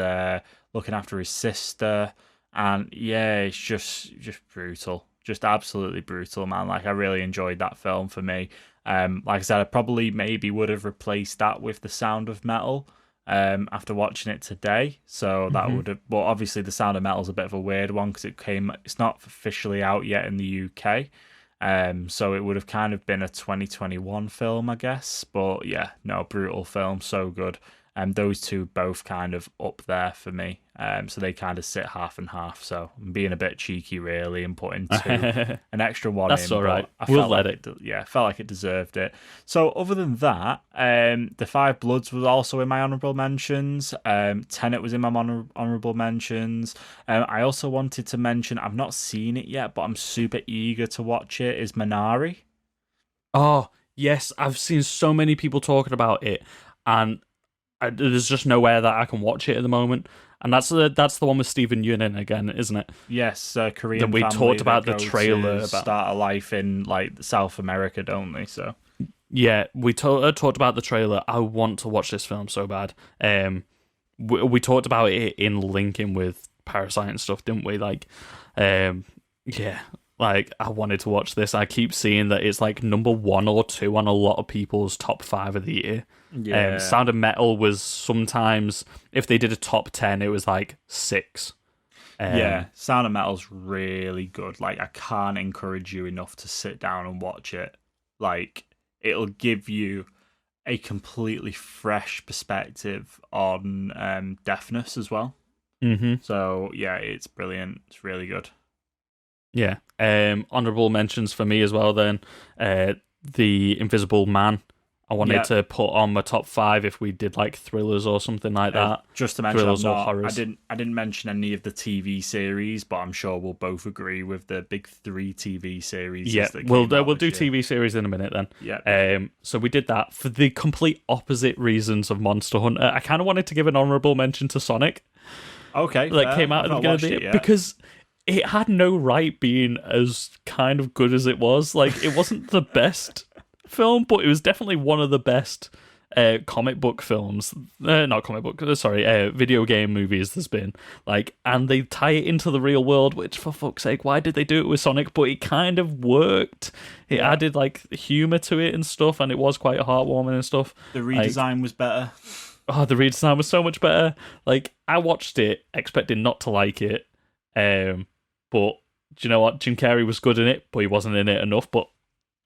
sister. And yeah, it's just brutal, just absolutely brutal, man. Like, I really enjoyed that film. For me, like I said, I probably maybe would have replaced that with The Sound of Metal after watching it today. So that would have, but obviously The Sound of Metal is a bit of a weird one because it's not officially out yet in the UK. So it would have kind of been a 2021 film, I guess. But yeah, no, brutal film, so good. Those two both kind of up there for me. So they kind of sit half and half. So I'm being a bit cheeky, really, and putting an extra one That's in. all right. We'll let it. I felt like it deserved it. So other than that, The Five Bloods was also in my honourable mentions. Tenet was in my honourable mentions. I also wanted to mention, I've not seen it yet, but I'm super eager to watch it, is Minari. Oh, yes. I've seen so many people talking about it, and there's just nowhere that I can watch it at the moment. And that's the one with Stephen Yeun in again, isn't it? Yes, Korean. Then we family talked about that the go trailer to about start a life in like South America, don't they? So yeah, we talked about the trailer. I want to watch this film so bad. We talked about it in linking with Parasite and stuff, didn't we? Like, yeah. Like, I wanted to watch this. I keep seeing that it's like number 1 or 2 on a lot of people's top 5 of the year. yeah, Sound of Metal was sometimes, if they did a top 10, it was like 6. yeah. Sound of Metal's really good. Like, I can't encourage you enough to sit down and watch it. Like, it'll give you a completely fresh perspective on deafness as well. Mm-hmm. So yeah, it's brilliant. It's really good. Yeah. Honourable mentions for me as well then. The Invisible Man. I wanted to put on my top 5 if we did like thrillers or something like that. Just to mention, Thrillers or horrors. I didn't mention any of the TV series, but I'm sure we'll both agree with the big 3 TV series. Yeah, we'll do TV series in a minute then. Yeah. So we did that for the complete opposite reasons of Monster Hunter. I kind of wanted to give an honourable mention to Sonic. Okay, That came out at the beginning of the year because it had no right being as kind of good as it was. Like, it wasn't the best film, but it was definitely one of the best comic book films. Not comic book, sorry, video game movies there's been. Like, and they tie it into the real world, which, for fuck's sake, why did they do it with Sonic? But it kind of worked. It added, like, humour to it and stuff, and it was quite heartwarming and stuff. The redesign was better. Oh, the redesign was so much better. Like, I watched it expecting not to like it, but do you know what? Jim Carrey was good in it, but he wasn't in it enough. But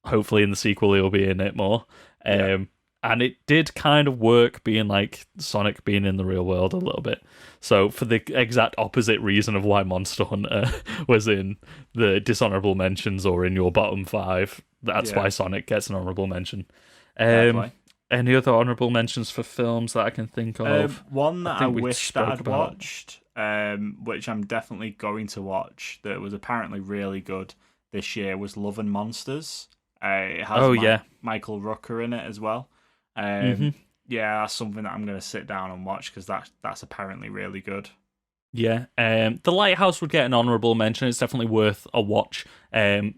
hopefully in the sequel he'll be in it more. And it did kind of work, being like Sonic being in the real world a little bit. So for the exact opposite reason of why Monster Hunter was in the dishonorable mentions or in your bottom 5, that's why Sonic gets an honorable mention. Any other honorable mentions for films that I can think of? One that I wish that I'd watched, which I'm definitely going to watch, that was apparently really good this year, was Love and Monsters. It has Michael Rooker in it as well. Yeah, that's something that I'm going to sit down and watch because that's apparently really good. Yeah, The Lighthouse would get an honourable mention. It's definitely worth a watch. I'd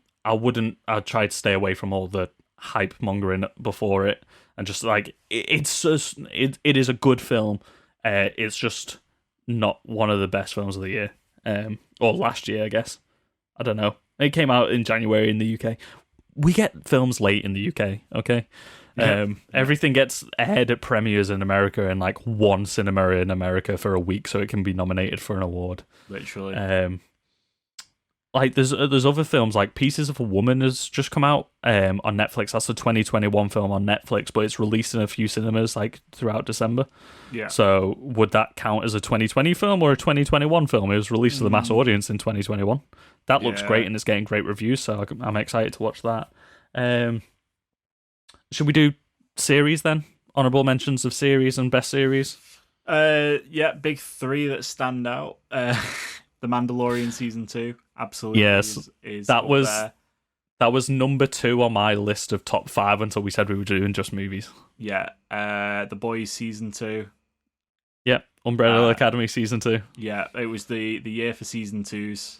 try to stay away from all the hype mongering before it, and just like it is a good film. It's just not one of the best films of the year, or last year, I guess. I don't know. It came out in January in the UK. We get films late in the UK, okay? Everything gets aired at premieres in America and like one cinema in America for a week, so it can be nominated for an award. Literally. Like there's other films like Pieces of a Woman has just come out on Netflix. That's a 2021 film on Netflix, but it's released in a few cinemas like throughout December. Yeah. So would that count as a 2020 film or a 2021 film? It was released to the mass audience in 2021. That looks great and it's getting great reviews, so I'm excited to watch that. Should we do series then? Honorable mentions of series and best series? Yeah, big three that stand out. The Mandalorian season 2, absolutely. Yes, is that up was there. that was number 2 on my list of top 5 until we said we were doing just movies. Yeah, The Boys season 2. Yep, Umbrella Academy season 2. Yeah, it was the year for season 2s.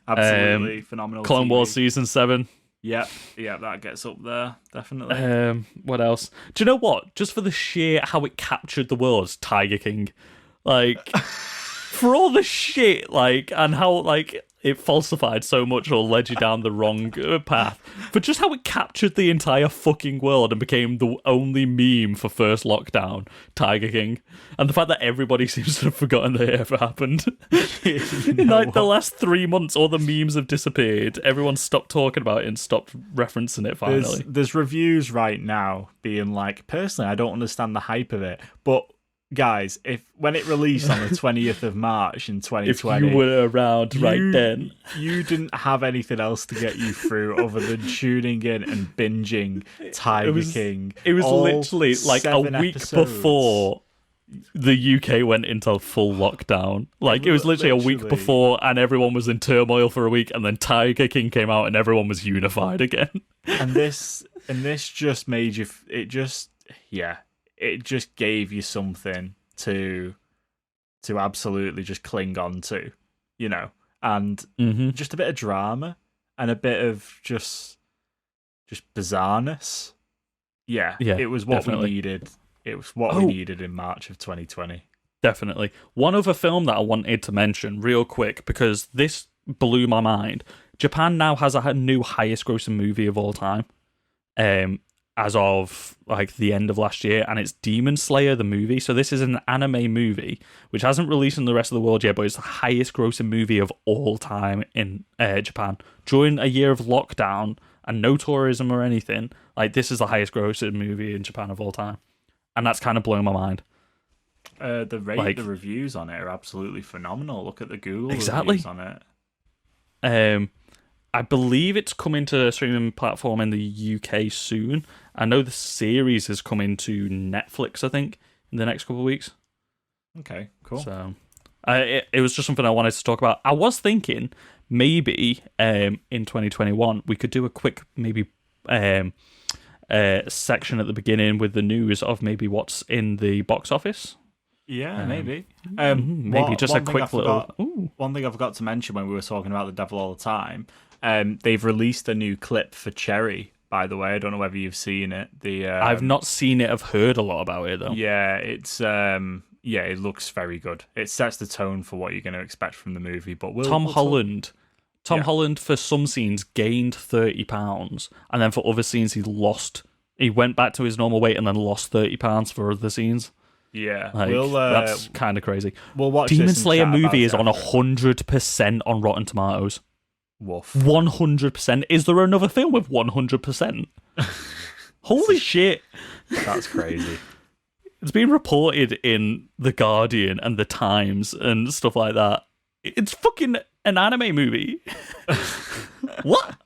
Absolutely phenomenal. Clone TV. Wars season 7. Yeah, that gets up there, definitely. What else? Do you know what? Just for the sheer how it captured the world, Tiger King. Like, for all the shit, like, and how, like, it falsified so much or led you down the wrong path. But just how it captured the entire fucking world and became the only meme for first lockdown, Tiger King. And the fact that everybody seems to have forgotten that it ever happened. In like the last 3 months, all the memes have disappeared. Everyone stopped talking about it and stopped referencing it finally. There's reviews right now being like, personally, I don't understand the hype of it, but guys, when it released on the 20th of March in 2020, if you were around then, you didn't have anything else to get you through other than tuning in and binging Tiger King. It was literally like a week before the UK went into full lockdown. Like, it was literally a week before, and everyone was in turmoil for a week, and then Tiger King came out, and everyone was unified again. and this just made you. It just gave you something to absolutely just cling on to, you know, and just a bit of drama and a bit of just bizarreness. Yeah, it was what we needed. It was what we needed in March of 2020. Definitely. One other film that I wanted to mention real quick, because this blew my mind. Japan now has a new highest grossing movie of all time. As of like the end of last year, and it's Demon Slayer the movie. So this is an anime movie which hasn't released in the rest of the world yet, but it's the highest grossing movie of all time in Japan during a year of lockdown and no tourism or anything. Like, this is the highest grossing movie in Japan of all time, and that's kind of blowing my mind. The reviews on it are absolutely phenomenal. Look at the Google reviews on it. I believe it's coming to a streaming platform in the UK soon. I know the series is coming to Netflix, I think, in the next couple of weeks. Okay, cool. So, it was just something I wanted to talk about. I was thinking maybe in 2021 we could do a quick section at the beginning with the news of maybe what's in the box office. Yeah, maybe. Maybe just a quick little... One thing I forgot to mention when we were talking about The Devil All the Time, they've released a new clip for Cherry, by the way. I don't know whether you've seen it. I've not seen it. I've heard a lot about it, though. Yeah, it's... it looks very good. It sets the tone for what you're going to expect from the movie. But Tom Holland for some scenes gained 30 pounds, and then for other scenes he went back to his normal weight and then lost 30 pounds for other scenes. Yeah, that's kind of crazy. We'll watch Demon Slayer movie is on 100% on Rotten Tomatoes. Woof. 100%. Is there another film with 100%? Holy shit. That's crazy. It's been reported in The Guardian and The Times and stuff like that. It's fucking an anime movie. What?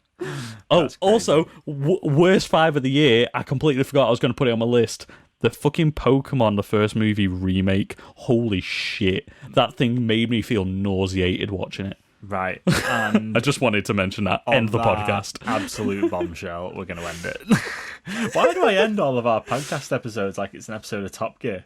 Oh, also, worst 5 of the year. I completely forgot I was going to put it on my list. The fucking Pokemon, the first movie remake. Holy shit. That thing made me feel nauseated watching it. Right. And I just wanted to mention that. End the podcast. Absolute bombshell. We're going to end it. Why do I end all of our podcast episodes like it's an episode of Top Gear?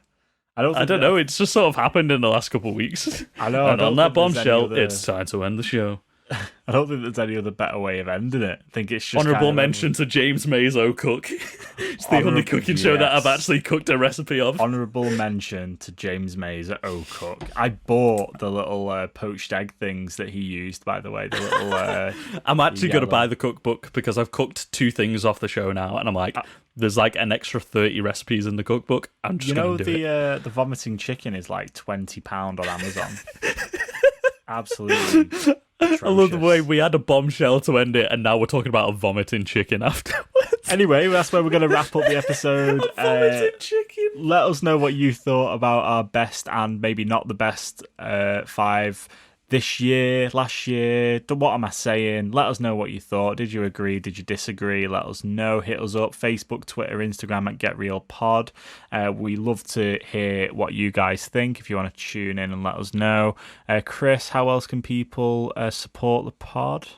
I don't know. It's just sort of happened in the last couple of weeks. I know. And on that bombshell, it's time to end the show. I don't think there's any other better way of ending it. I think it's just Honourable kind of mention to James May's O Cook. It's the only cooking show that I've actually cooked a recipe of. Honourable mention to James May's O Cook. I bought the little poached egg things that he used, by the way. The little. I'm actually going to buy the cookbook because I've cooked 2 things off the show now, and I'm like, there's like an extra 30 recipes in the cookbook. I'm just going to do it. The vomiting chicken is like £20 on Amazon. Absolutely. Atrocious. I love the way we had a bombshell to end it, and now we're talking about a vomiting chicken afterwards. Anyway, that's where we're going to wrap up the episode. Vomiting chicken. Let us know what you thought about our best and maybe not the best 5 this year, last year. What am I saying? Let us know what you thought. Did you agree? Did you disagree? Let us know. Hit us up. Facebook, Twitter, Instagram at GetRealPod. We love to hear what you guys think. If you want to tune in and let us know. Chris, how else can people support the pod?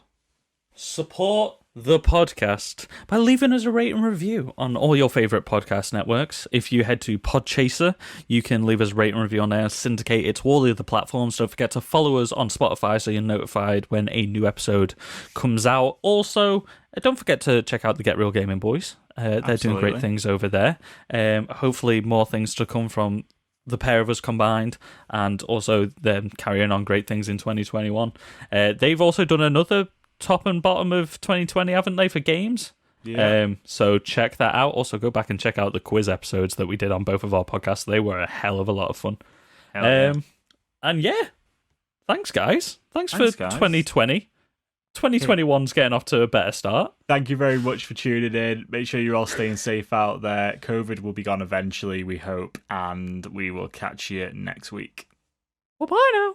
Support the podcast by leaving us a rate and review on all your favourite podcast networks. If you head to Podchaser, you can leave us a rate and review on there, syndicate it to all the other platforms. Don't forget to follow us on Spotify so you're notified when a new episode comes out. Also, don't forget to check out the Get Real Gaming Boys. They're doing great things over there. Hopefully more things to come from the pair of us combined, and also them carrying on great things in 2021. They've also done another top and bottom of 2020, haven't they, for games? Yeah. So check that out. Also, go back and check out the quiz episodes that we did on both of our podcasts. They were a hell of a lot of fun. And yeah, thanks, guys. Thanks for 2020. 2021's getting off to a better start. Thank you very much for tuning in. Make sure you're all staying safe out there. COVID will be gone eventually, we hope, and we will catch you next week. Well, bye now.